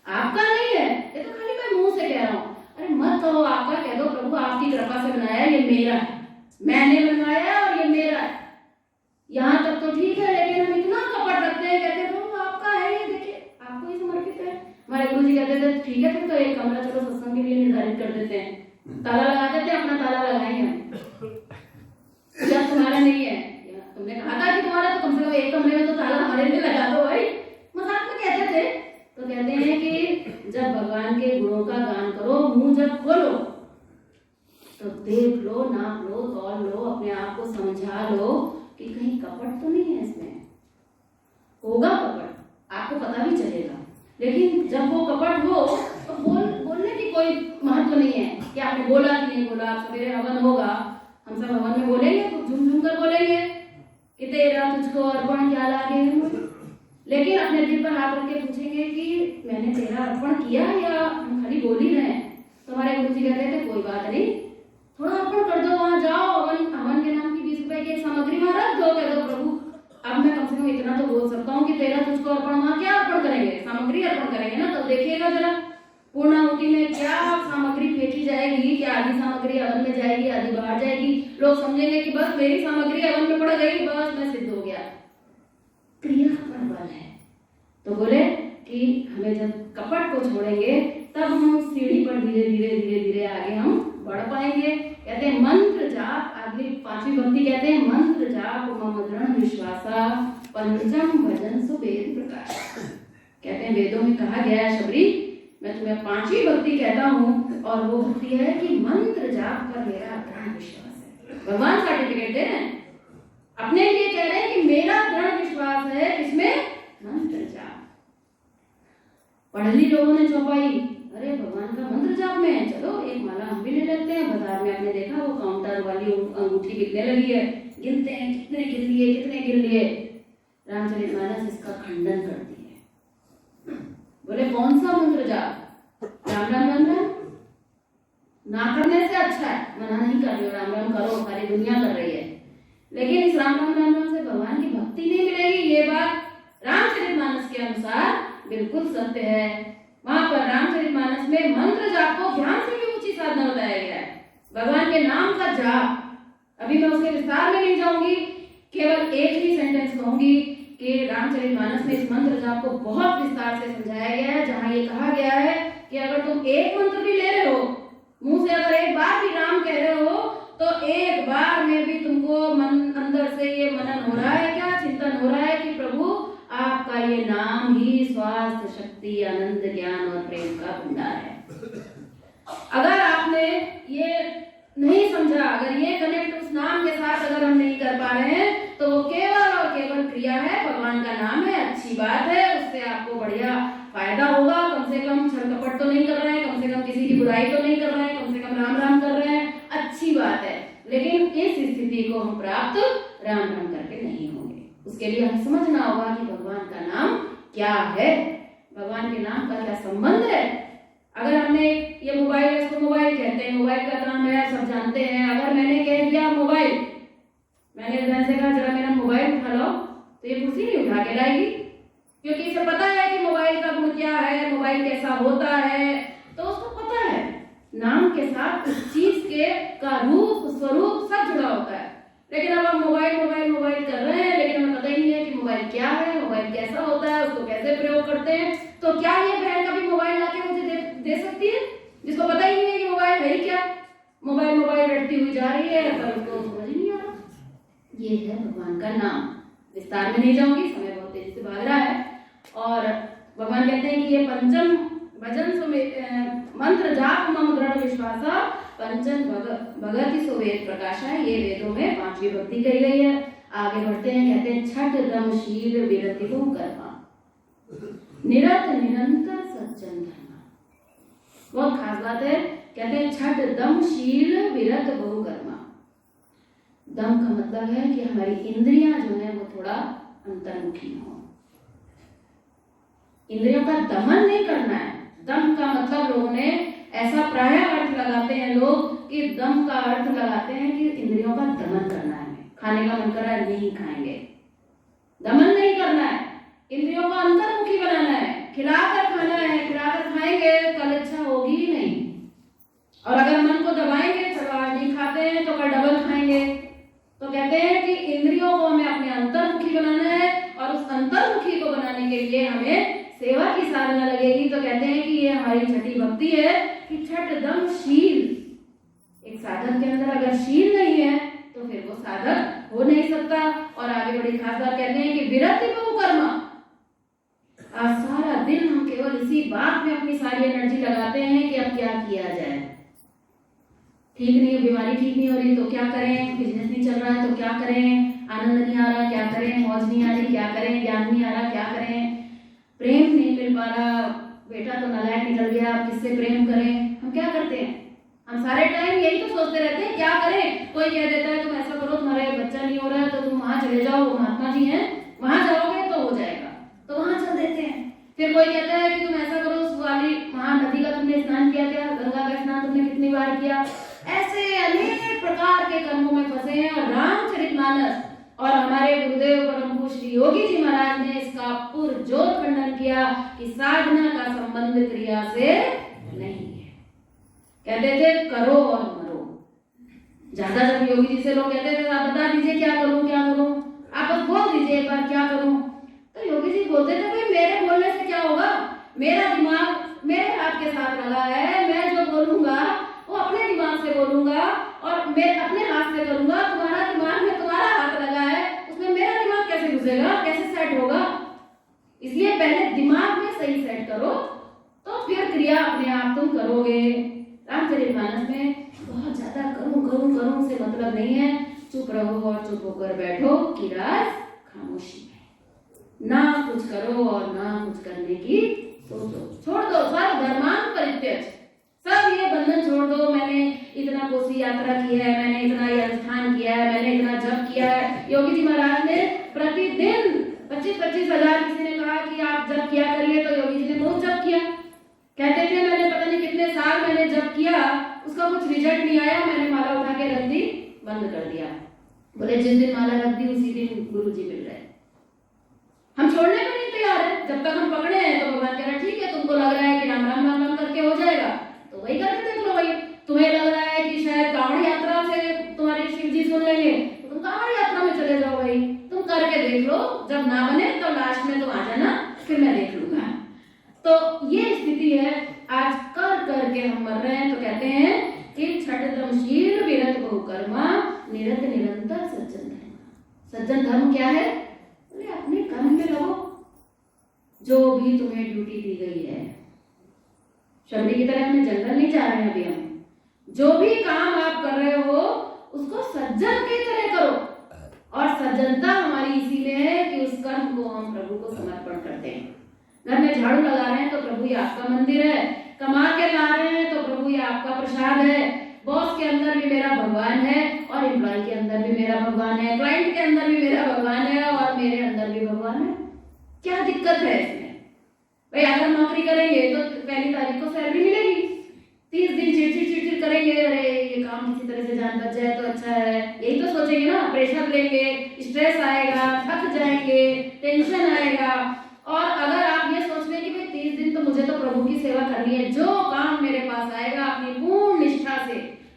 आपका नहीं है, ये तो खाली मैं मुंह से कह रहा हूँ। अरे मत कहो आपका, कह दो प्रभु आपकी कृपा से बनाया, ये मेरा है, मैंने बनवाया और ये मेरा है। यहाँ तक तो ठीक है, लेकिन हम इतना कपट रखते हैं, कहते हैं प्रभु आपका है, ये देखिए आपको ही समर्पित है। हमारे गुरु जी कहते थे ठीक है, फिर तो एक कमरा चलो सत्संग के लिए निर्धारित कर देते हैं, ताला लगा देते हैं, अपना ताला लगाएंगे हम, जब तुम्हारा नहीं है, तुमने कहा था कि तुम्हारा, तो कम से कम एक कमरे में तो ताला हमारे लिए लगा दो भाई, मजाक में कहते थे। तो कहते हैं कि जब भगवान के गुणों का गान करो, मुंह जब खोलो तो देख लो, नाप लो, तौल लो, अपने आप को समझा लो कि कहीं कपट तो नहीं है इसमें। होगा कपट, आपको पता भी चलेगा, लेकिन जब वो कपट हो तो बोलने की कोई महत्व नहीं है कि आपने बोला कि नहीं बोला। आप सवेरे हवन होगा, हम सब हवन में बोलेंगे, तो झूम झूम कर बोलेंगे कि तेरा तुझको अर्पण क्या लागे, लेकिन अपने दिल पर हाथ रख के पूछेंगे कि मैंने तेरा अर्पण किया या हम खाली बोल ही रहे हैं। तो हमारे गुरु जी कहते थे कोई बात नहीं, थोड़ा अर्पण कर दो, वहां जाओ, हवन के नाम की 20 रुपए की सामग्री वहां रख दो, कह दो प्रभु जाएगी कि आधी सामग्री हवन में जाएगी, आधी बाहर जाएगी। लोग समझेंगे कि बस मेरी सामग्री हवन में पड़ गई, बस मैं सिद्ध हो गया। क्रिया पर बल है। तो बोले कि हमें जब कपट को छोड़ेंगे तब हम सीढ़ी पर धीरे धीरे धीरे धीरे आगे हम बढ़ पाएंगे। कहते हैं मंत्र जाप, अगली 5वीं भक्ति कहते हैं मंत्र जाप मम दृढ़ विश्वासा पंचम भजन सो वेद प्रकाश। कहते हैं वेदों में कहा गया है शबरी, मैं तुम्हें 5वीं भक्ति कहता हूँ और वो भक्ति है कि मंत्र जाप पर मेरा दृढ़ विश्वास है। भगवान सर्टिफिकेट दे रहे हैं, अपने लिए कह रहे हैं कि मेरा दृढ़ विश्वास है इसमें मंत्र जाप। पढ़ ली लोगों ने चौपाई, अरे भगवान का मंत्र जाप में है, चलो एक माला हम भी ले लेते हैं। बाजार में आपने देखा वो काउंटर वाली अंगूठी बिकने लगी है, गिनते हैं कितने गिन लिए कितने गिन लिए। रामचरितमानस इसका खंडन करती है, बोले कौन सा मंत्र जाप, राम राम राम राम ना करने से अच्छा है। मना नहीं कर रही, राम राम करो, सारी दुनिया कर रही है, लेकिन इस राम राम राम राम से भगवान की भक्ति नहीं मिलेगी। ये बात रामचरितमानस के अनुसार बिल्कुल सत्य है। वहां पर रामचरितमानस में मंत्र जाप को ध्यान से भी ऊंची साधना बताया गया है, भगवान के नाम का जाप। अभी मैं उसके विस्तार में नहीं जाऊंगी, केवल एक ही सेंटेंस कहूंगी कि रामचरितमानस में इस मंत्र जाप को बहुत विस्तार से समझाया गया है, जहां ये कहा गया है कि अगर तुम एक मंत्र भी ले रहे हो, मुंह से अगर एक बार भी राम कह रहे हो, तो एक बार में भी तुमको मन अंदर से ये मनन हो रहा है, क्या चिंतन हो रहा है कि प्रभु आपका ये नाम ही स्वास्थ्य, शक्ति, आनंद, ज्ञान और प्रेम का भंडार है। अगर आपने ये नहीं समझा, अगर ये कनेक्ट उस नाम के साथ अगर हम नहीं कर पा रहे हैं, तो वो केवल और केवल क्रिया है, भगवान का नाम है, अच्छी बात है, उससे आपको बढ़िया फायदा होगा। कम से कम छल कपट तो नहीं कर रहे हैं, कम से कम किसी की बुराई तो नहीं कर रहे हैं, कम से कम राम राम कर रहे हैं, अच्छी बात है। लेकिन इस स्थिति को हम प्राप्त राम राम करके नहीं होंगे। उसके लिए हमें समझना होगा कि भगवान का नाम क्या है, भगवान के नाम का क्या संबंध है। अगर हमने ये मोबाइल, इसको मोबाइल कहते हैं, मोबाइल का काम है, सब जानते हैं। अगर मैंने कह दिया मोबाइल, मैंने बहन से कहा जरा मेरा मोबाइल उठा लो, तो ये कुर्सी नहीं उठा के लाएगी, क्योंकि इसे पता है कि मोबाइल का गुण क्या है, मोबाइल कैसा होता है, तो उसको पता है। नाम के साथ उस चीज के का रूप स्वरूप सब जुड़ा होता है। लेकिन अब हम मोबाइल मोबाइल मोबाइल कर रहे हैं, लेकिन हमें पता ही नहीं है कि मोबाइल क्या है, मोबाइल कैसा होता है, उसको कैसे प्रयोग करते हैं। तो क्या ये बहन कभी मोबाइल लाके मुझे दे सकती है, जिसको पता ही नहीं है कि मोबाइल है ही क्या? मोबाइल मोबाइल रटती हुई जा रही है, पर उसको समझ नहीं आ रहा। ये है भगवान का नाम। विस्तार में नहीं जाऊंगी, समय बहुत तेजी से भाग रहा है। और भगवान कहते हैं कि ये पंचम भजन मंत्र जाप मम दृढ़ विश्वासा पंचम भगति सो वेद प्रकाशा है। ये वेदों में 5वीं भक्ति कही गई है। आगे बढ़ते हैं, कहते हैं छठ दम शील विरति को कर्मा निरत निरंतर सज्जन धर्मा। बहुत खास बात है, कहते हैं छठ दम शील विरत बहु कर्मा। दम का मतलब है कि हमारी इंद्रियां जो है वो थोड़ा अंतर्मुखी हो। इंद्रियों का दमन नहीं करना है। दम का मतलब लोगों ने ऐसा प्रायः अर्थ लगाते हैं लोग कि दम का अर्थ लगाते हैं कि इंद्रियों का दमन करना है, खाने का मन कर रहा है नहीं खाएंगे, दमन नहीं करना है, इंद्रियों को अंतर्मुखी बनाना है, खिलाकर खाना है, खिलाकर खाएंगे कल इच्छा होगी ही नहीं। और अगर मन को दबाएंगे, चलो आज नहीं खाते हैं तो कल डबल खाएंगे। तो कहते हैं कि इंद्रियों को हमें अपने अंतर्मुखी बनाना है, और उस अंतर्मुखी को बनाने के लिए हमें सेवा की साधना लगेगी। तो कहते हैं कि ये हमारी छठी भक्ति है कि छठ दम शील। एक साधक के अंदर अगर शील नहीं है तो फिर वो साधक हो नहीं सकता। और आगे बड़ी खास बात कहते हैं कि विरति बहु कर्मा। आज सारा दिन हम केवल इसी बात में अपनी सारी एनर्जी लगाते हैं कि अब क्या किया जाए, ठीक नहीं है, बीमारी ठीक नहीं हो रही तो क्या करें, बिजनेस नहीं चल रहा है तो क्या करें, आनंद नहीं आ रहा क्या करें, मौज नहीं आ रही क्या करें, ज्ञान नहीं आ रहा क्या करें, प्रेम नहीं मिल पा रहा, बेटा तो नालायक निकल गया, किससे प्रेम करें। हम क्या करते हैं, हम सारे टाइम यही तो सोचते रहते हैं क्या करें। कोई कह देता है तुम ऐसा करो, तुम्हारा बच्चा नहीं हो रहा है तो तुम वहां चले जाओ, वो महात्मा जी हैं वहां जाओगे तो हो जाएगा, तो वहां चल देते हैं। फिर कोई कहता है कि तुम ऐसा करो, उस वाली वहां नदी का तुमने स्नान किया क्या, गंगा का स्नान तुमने कितनी बार किया। ऐसे अनेक प्रकार के कर्मों में फंसे हैं। और रामचरितमानस और हमारे गुरुदेव परम पूज्य श्री योगी जी महाराज ने इसका पुरजोर खंडन किया कि साधना का संबंध क्रिया से नहीं है। कहते थे करो और मरो। ज्यादा जब योगी जी से लोग कहते थे आप बता दीजिए क्या करूं क्या करूं, आप बस बोल दीजिए एक बार क्या करूं, तो योगी जी बोलते थे भाई मेरे बोलने से क्या होगा, मेरा दिमाग मेरे हाथ के साथ लगा है, मैं जो बोलूंगा वो अपने दिमाग से बोलूंगा और मैं अपने हाथ से करूंगा। तुम्हारा दिमाग में तुम्हारा हाथ लगा है, उसमें मेरा दिमाग कैसे घुसेगा, कैसे सेट होगा। इसलिए पहले दिमाग में सही सेट करो तो फिर क्रिया अपने आप तुम करोगे। रामचरितमानस में बहुत ज्यादा करूं करूं करूं से मतलब नहीं है। चुप रहो और चुप होकर बैठो कि राज खामोशी है। ना कुछ करो और ना कुछ करने की सोचो, छोड़ दो सारा धर्मांग परित्यज, सब ये बंधन छोड़ दो। मैंने इतना कोसी यात्रा की है, मैंने इतना ये अनुष्ठान किया है, मैंने इतना जप किया है। योगी जी महाराज ने प्रतिदिन 25-25 हजार, किसी ने कहा कि आप जप किया करिए, तो योगी जी ने बहुत जप किया। कहते थे मैंने पता नहीं कितने साल मैंने जप किया, उसका कुछ रिजल्ट नहीं आया, मैंने माला उठा के रख दी, बंद कर दिया। बोले जिस दिन माला रख दी उसी दिन गुरु जी मिल रहे। हम छोड़ने को नहीं तैयार है, जब तक हम पकड़े हैं तो भगवान कह रहा है ठीक है, तुमको लग रहा है कि राम राम राम राम करके हो जाएगा तो वही करके देख लो भाई। तुम्हें लग रहा है कि शायद कांवड़ यात्रा से तुम्हारे शिव जी सुन लेंगे तो तुम कांवड़ यात्रा में चले जाओ भाई, तुम करके देख लो, जब ना बने तो लास्ट में तुम आ जाना, फिर मैं देख लूंगा। तो ये स्थिति है, आज कर करके हम मर रहे हैं। तो कहते हैं कि छठदमशील विरत बहुकर्मा निरत निरंतर सज्जन धर्म। सज्जन धर्म क्या है, बोले अपने कर्म में लगो, जो भी तुम्हें ड्यूटी दी गई है। शबरी की तरह हमें जंगल नहीं जा रहे हैं अभी हम, जो भी काम आप कर रहे हो उसको सज्जन की तरह करो। और सज्जनता हमारी इसी में है कि उस कर्म को हम प्रभु को समर्पण करते हैं। घर में झाड़ू लगा रहे हैं तो प्रभु ये आपका मंदिर है, कमा के ला रहे हैं तो प्रभु ये आपका प्रसाद है, बॉस के अंदर भी मेरा भगवान है और एम्प्लॉय के अंदर भी मेरा भगवान है, क्लाइंट के अंदर भी मेरा भगवान है और मेरे अंदर भी भगवान है। क्या दिक्कत है इसमें भाई? अगर नौकरी करेंगे तो पहली तारीख को सैलरी मिलेगी, 30 दिन चिड़चिड़ करेंगे, अरे ये काम किसी तरह से जान बच जाए तो अच्छा है, यही तो सोचेंगे ना। प्रेशर लेंगे, स्ट्रेस आएगा, थक जाएंगे, टेंशन आएगा। और अगर आप ये सोच रहे कि भाई 30 दिन तो मुझे तो प्रभु की सेवा करनी है, जो काम मेरे पास आएगा अपनी पूर्ण निष्ठा से,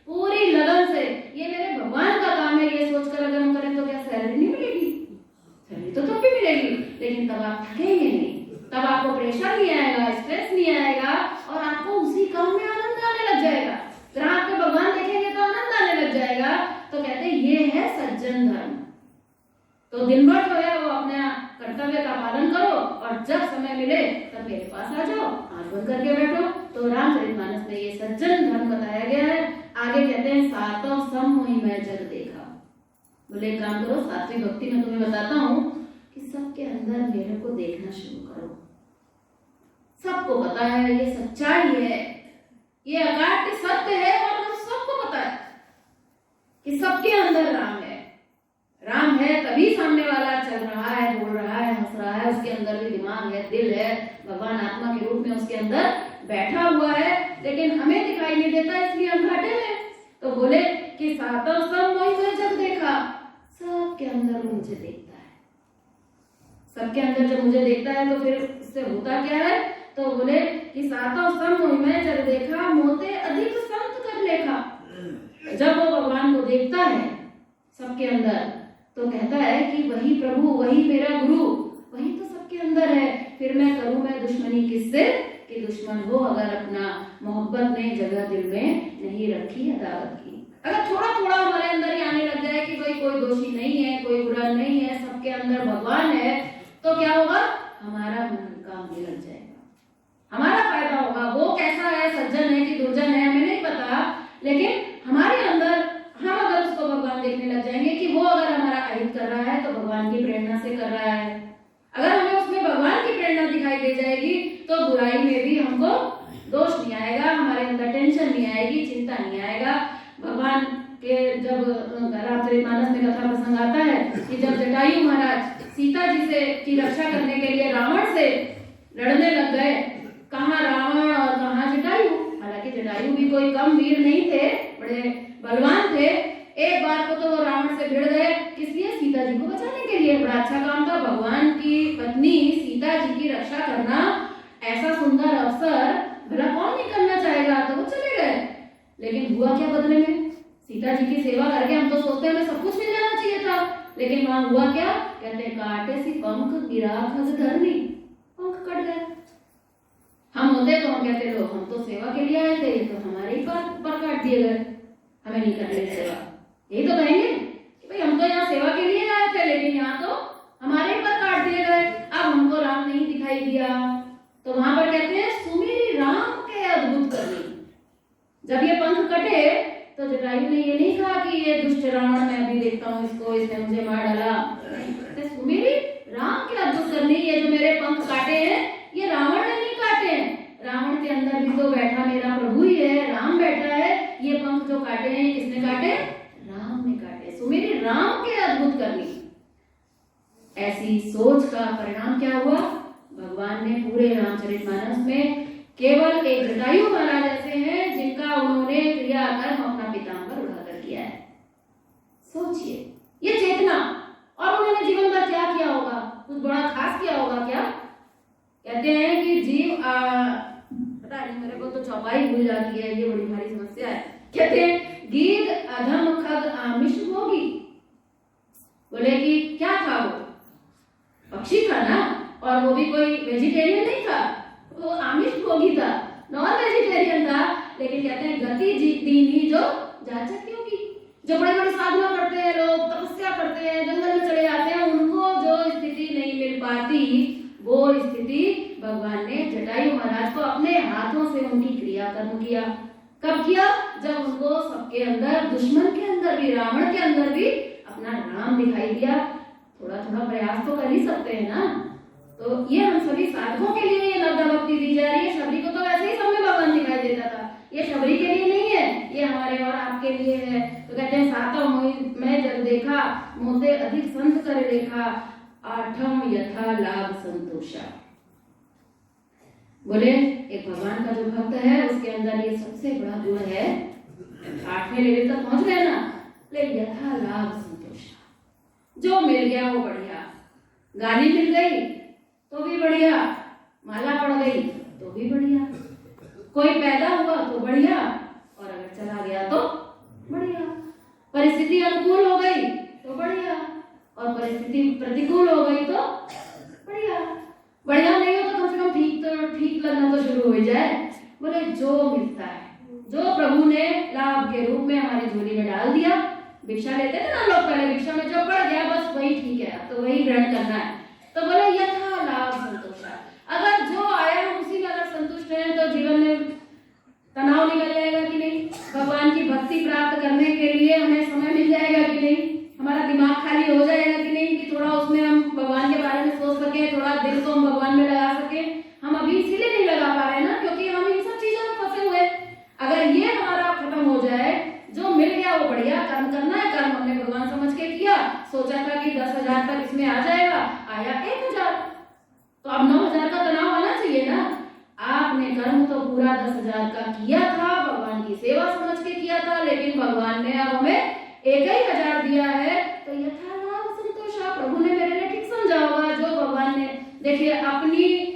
पूरी लगन से, ये मेरे भगवान का काम है, ये सोचकर अगर हम करें तो क्या सैलरी नहीं मिलेगी? सैलरी तो तब भी मिलेगी, लेकिन तब आप थकेंगे नहीं, तब आपको प्रेशर नहीं आएगा, स्ट्रेस नहीं आएगा और आपको उसी काम में आनंद आने लग जाएगा। फिर आपके भगवान देखेंगे तो आनंद आने लग जाएगा। तो कहते हैं ये है सज्जन धर्म। तो दिन भर जो है वो अपना कर्तव्य का पालन करो और जब समय मिले तब मेरे पास आ जाओ, आंख बंद करके बैठो। तो रामचरितमानस में ये सज्जन धर्म बताया गया है। आगे कहते हैं सातों सम मोहि मैं जग देखा। बोले एक काम करो, सात्विक भक्ति में तुम्हें बताता हूँ कि सबके अंदर मेरे को देखना शुरू करो। सबको पता है ये सच्चाई है, ये अकाट्य सत्य है और सबको पता है कि सबके अंदर राम है। राम है तभी सामने वाला चल रहा है, बोल रहा है, हंस रहा है, उसके अंदर भी दिमाग है, दिल है, भगवान आत्मा के रूप में उसके अंदर बैठा हुआ है, लेकिन हमें दिखाई नहीं देता इसलिए हम घाटे में। तो बोले कि सातों सम मोहि मैं जग देखा, सबके अंदर वो मुझे देखता है। सबके अंदर जब मुझे देखता है तो फिर उससे होता क्या है? तो बोले कि सातों सम मोहि मैं जग देखा, मोते अधिक संत कर लेखा। जब वो भगवान को देखता है सबके अंदर तो कहता है कि वही प्रभु, वही मेरा गुरु, वही तो सबके अंदर है, फिर मैं करूं मैं दुश्मनी किससे कि दुश्मन हो अगर अपना मोहब्बत ने जगह दिल में नहीं रखी अदावत की। अगर थोड़ा थोड़ा हमारे अंदर ही आने लग जाए कि भाई कोई दोषी नहीं है, कोई बुरा नहीं है, सबके अंदर भगवान है, तो क्या होगा? हमारा मन काम में लग जाएगा, हमारा फायदा होगा। वो कैसा है, सज्जन है कि दुर्जन है, हमें नहीं पता, लेकिन हमारे अंदर हम अगर उसको भगवान देखने लग जाएंगे कि वो अगर हमारा अहित कर रहा है तो भगवान की प्रेरणा से कर रहा है, अगर हमें उसमें भगवान की प्रेरणा दिखाई दे जाएगी तो बुराई में भी हमको दोष नहीं आएगा, हमारे अंदर टेंशन नहीं आएगी, चिंता नहीं आएगा। भगवान के जब रामचरितमानस में कथा प्रसंग आता है कि जब जटायु महाराज सीता जी से की रक्षा करने के लिए रावण से लड़ने लग गए, कहाँ रावण और कहाँ जटायु। हालांकि जटायु भी कोई कम वीर नहीं थे, बड़े बलवान थे। एक बार को तो वो रावण से भिड़ गए, किस लिए? सीता जी को बचाने के लिए। बड़ा अच्छा काम था, भगवान की पत्नी सीता जी की रक्षा करना, ऐसा सुंदर अवसर भला कौन नहीं करना चाहेगा। तो वो चले गए, हुआ क्या बदले में? सीता जी की सेवा करके हम तो सोचते हैं हमें सब कुछ मिल जाना चाहिए था, लेकिन वहां हुआ क्या? कहते हैं काटे सी पंख गिरा खज धरनी, पंख कट गए। हम होते तो हम कहते लो हम तो सेवा के लिए आए थे, ये तो हमारे ही पर काट दिए गए, हमें नहीं करनी सेवा। यही तो कहेंगे कि भाई हम तो यहाँ सेवा के लिए आए थे, लेकिन यहाँ तो हमारे ही पर काट दिए गए, अब हमको राम नहीं दिखाई दिया। तो वहां पर कहते हैं सुमेरी राम के अद्भुत करनी। जब ये पंख कटे तो जटायु ने ये नहीं कहा कि ये दुष्ट रावण, मैं अभी देखता हूँ इसको, इसने मुझे मार डाला। सुमेरी राम के अद्भुत करनी, ये जो मेरे पंख काटे हैं ये रावण ने नहीं काटे हैं, रावण के अंदर भी तो बैठा मेरा प्रभु ही है, राम बैठा है। ये पंख जो काटे हैं किसने काटे? राम ने काटे। सुमेरी राम के अद्भुत करनी। ऐसी सोच का परिणाम क्या हुआ? भगवान ने पूरे रामचरितमानस में केवल एक जटायु महाराज ऐसे हैं जिनका उन्होंने क्रियाकर्म अपना पीताम्बर उड़ाकर किया है। सोचिए ये चेतना, और उन्होंने जीवन भर क्या किया होगा? कुछ बड़ा खास किया होगा क्या? कहते हैं कि जीव पता नहीं, मेरे को तो चौपाई भूल जाती है, ये बड़ी भारी समस्या है। कहते हैं गीध अधम खग आमिष भोगी। बोले कि क्या था वो? पक्षी था ना, और वो भी कोई वेजिटेरियन नहीं था, वो आमिष भोगी था, नॉन वेजिटेरियन था। लेकिन कहते हैं गति दीनी जो जाचकियों की, जो बड़े बड़े साधना करते हैं लोग, तपस्या करते हैं, जंगल में चले जाते हैं, उनको जो स्थिति नहीं मिल पाती, वो स्थिति भगवान ने जटायु महाराज को अपने हाथों से उनकी क्रिया कर्म किया। कब किया? जब उनको सबके अंदर, दुश्मन के अंदर भी, रावण के अंदर भी अपना राम दिखाई दिया। थोड़ा थोड़ा प्रयास तो कर ही सकते हैं ना। तो ये हम सभी साधकों के लिए ये नवदा भक्ति दी जा रही है। शबरी को तो वैसे ही सब में भगवान दिखाई देता था, ये शबरी के लिए नहीं है, ये हमारे और आपके लिए है। तो कहते हैं सातों में जब देखा मोते अधिक संत कर देखा, आठम यथा लाभ संतोषा। बोले एक भगवान का जो भक्त है उसके अंदर ये सबसे बड़ा गुण है। 8वें लेवल तक पहुंच गए ना, ले यथा लाभ संतोषा, जो मिल गया वो बढ़िया। गाली मिल गई तो भी बढ़िया, माला पड़ गई तो भी बढ़िया, कोई पैदा हुआ तो बढ़िया, और अगर चला गया तो बढ़िया, परिस्थिति अनुकूल हो गई तो बढ़िया, और परिस्थिति प्रतिकूल हो गई तो बढ़िया। बढ़िया नहीं हो तो कम से कम ठीक लगना तो शुरू हो जाए। बोले जो मिलता है, जो प्रभु ने लाभ के रूप में हमारी झोली में डाल दिया। भिक्षा लेते थे ना लोग पहले, भिक्षा में जो पड़ गया बस वही ठीक है, तो वही ग्रहण करना है। तो बोले यथा लाभ संतोषा, अगर जो आया हम उसी में अगर संतुष्ट हैं तो जीवन में तनाव निकल जाएगा कि नहीं? भगवान की भक्ति प्राप्त करने के लिए हमें समय मिल जाएगा कि नहीं? हमारा दिमाग खाली हो जाएगा कि नहीं, कि थोड़ा उसमें हम भगवान के बारे में सोच सके, थोड़ा दिल को हम भगवान में लगा सके। हम अभी इसीलिए नहीं लगा पा रहे ना, क्योंकि हम इन सब चीजों में फंसे हुए। अगर ये हमारा खत्म हो जाए, जो मिल गया वो बढ़िया, कर्म करना है, कर्म हमने भगवान समझ के किया, सोचा था कि 10,000 तक इसमें आ जाएगा, आया 1,000, तो अब 9,000 का तनाव आना चाहिए ना। आपने कर्म तो पूरा 10,000 का किया था, भगवान की सेवा समझ के किया था, लेकिन भगवान ने अब हमें 1,000 दिया है, तो यथा लाभ संतोषा, प्रभु ने मेरे लिए ठीक समझा होगा। जो भगवान ने, देखिए अपनी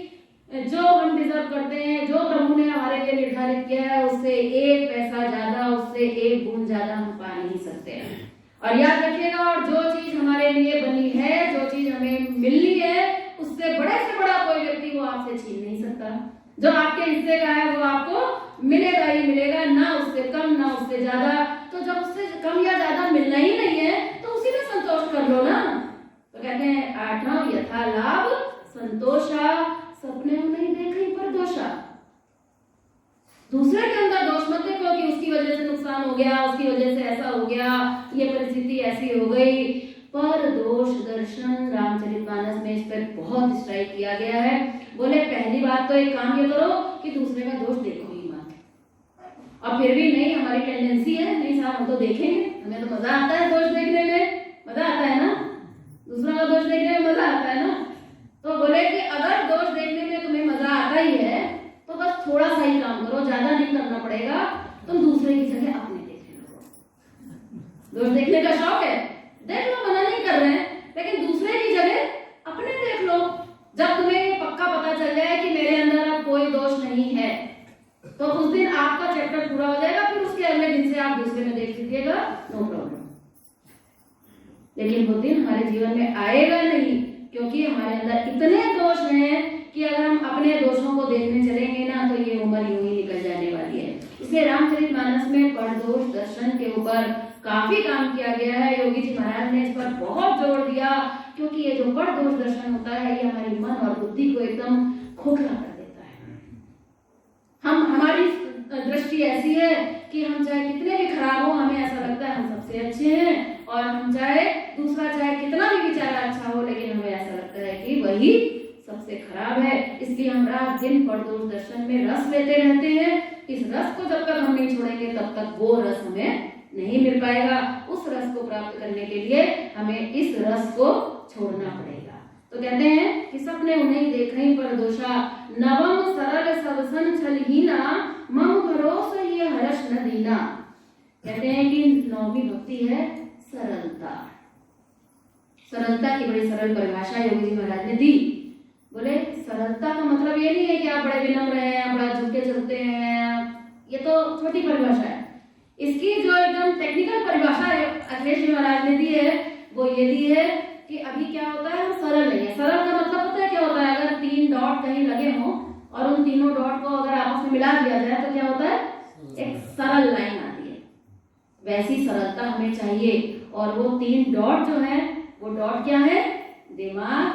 जो हम डिजर्व करते हैं, जो प्रभु ने हमारे लिए निर्धारित किया है, उससे 1 पैसा ज्यादा, उससे 1 गुण ज्यादा हम पा नहीं सकते हैं। और याद रखिएगा, और जो चीज हमारे लिए बनी है, जो चीज हमें मिलनी है, उससे बड़े से बड़ा कोई व्यक्ति वो आपसे छीन नहीं सकता। जो आपके हिस्से का है वो आपको मिलेगा ही मिलेगा, ना उससे कम ना उससे ज्यादा। तो जब उससे कम या ज्यादा मिलना ही नहीं है तो उसी में संतोष कर लो ना। तो कहते हैं 8वां यथा लाभ संतोषा, सपने में नहीं देखी पर दोषा। दूसरे के अंदर दोष मत देखो कि उसकी वजह से नुकसान हो गया, उसकी वजह से ऐसा हो गया, ये परिस्थिति ऐसी हो गई। पर दोष दर्शन रामचरितमानस में इस पर बहुत स्ट्राइक किया गया है। बोले पहली बात तो एक काम ये करो कि दूसरे का दोष देखो ही मत। और फिर भी नहीं, हमारी टेंडेंसी है, नहीं साहब हम तो देखेंगे, हमें तो मजा आता है दोष देखने में, मजा आता है ना, दूसरा का दोष देखने में मजा आता है ना। तो बोले कि अगर दोष देखने में तुम्हें मजा आता ही है तो बस थोड़ा सा ही काम करो, ज्यादा नहीं करना पड़ेगा, तुम दूसरे की जगह अपने देखने लगो। दोष देखने का शौक है, देख लो, मना नहीं कर रहे हैं, लेकिन दूसरे की जगह अपने देख लो। जब तुम्हें पक्का पता चल जाए कि मेरे अंदर अब कोई दोष नहीं है, तो उस दिन आपका चैप्टर पूरा हो जाएगा, फिर उसके अगले दिन से दीजिएगा, नो प्रॉब्लम। लेकिन वो दिन हमारे जीवन में आएगा नहीं, क्योंकि हमारे अंदर इतने दोष हैं कि अगर हम अपने दोषों को देखने चलेंगे ना तो ये उम्र यूं ही निकल जाने वाली है। इसलिए रामचरितमानस में परदोष दर्शन के ऊपर काफी काम किया गया है। योगी जी महाराज ने इस पर बहुत जोर दिया, क्योंकि ये जो परदोष दर्शन होता है ये हमारी मन और बुद्धि को एकदम खोखला कर देता है। हमारी दृष्टि ऐसी है कि हम चाहे कितने भी खराब हो, हमें ऐसा लगता है हम सबसे अच्छे हैं, और हम चाहे दूसरा चाहे कितना भी बेचारा अच्छा हो, लेकिन हमें ऐसा लगता है कि वही सबसे खराब है। इसलिए हम रात दिन परदोष दर्शन में रस लेते रहते हैं। इस रस को जब तक हम नहीं छोड़ेंगे तब तक वो रस हमें नहीं मिल पाएगा। उस रस को प्राप्त करने के लिए हमें इस रस को छोड़ना पड़ेगा। तो कहते हैं कि सपने उन्हें देखई परदोषा, नवम सरल सबसन छलहीना, मम भरोसा ये हर्ष न दीना। कहते हैं कि नौवीं भक्ति है सरलता। सरलता की बड़ी सरल परिभाषा योगी जी महाराज ने दी। बोले सरलता का मतलब ये नहीं है कि आप बड़े विनम्र हैं, बड़ा झुके चलते हैं, ये तो छोटी परिभाषा है। इसकी जो एकदम टेक्निकल परिभाषा है अखिलेश जी महाराज ने दी है, वो ये दी है कि अभी क्या होता है, हम सरल नहीं है। सरल का मतलब पता है क्या होता है? अगर 3 डॉट कहीं लगे हों और उन तीनों डॉट को अगर आपस में मिला दिया जाए तो क्या होता है? एक सरल लाइन आती है। वैसी सरलता हमें चाहिए। और वो 3 डॉट जो है, वो डॉट क्या है? दिमाग,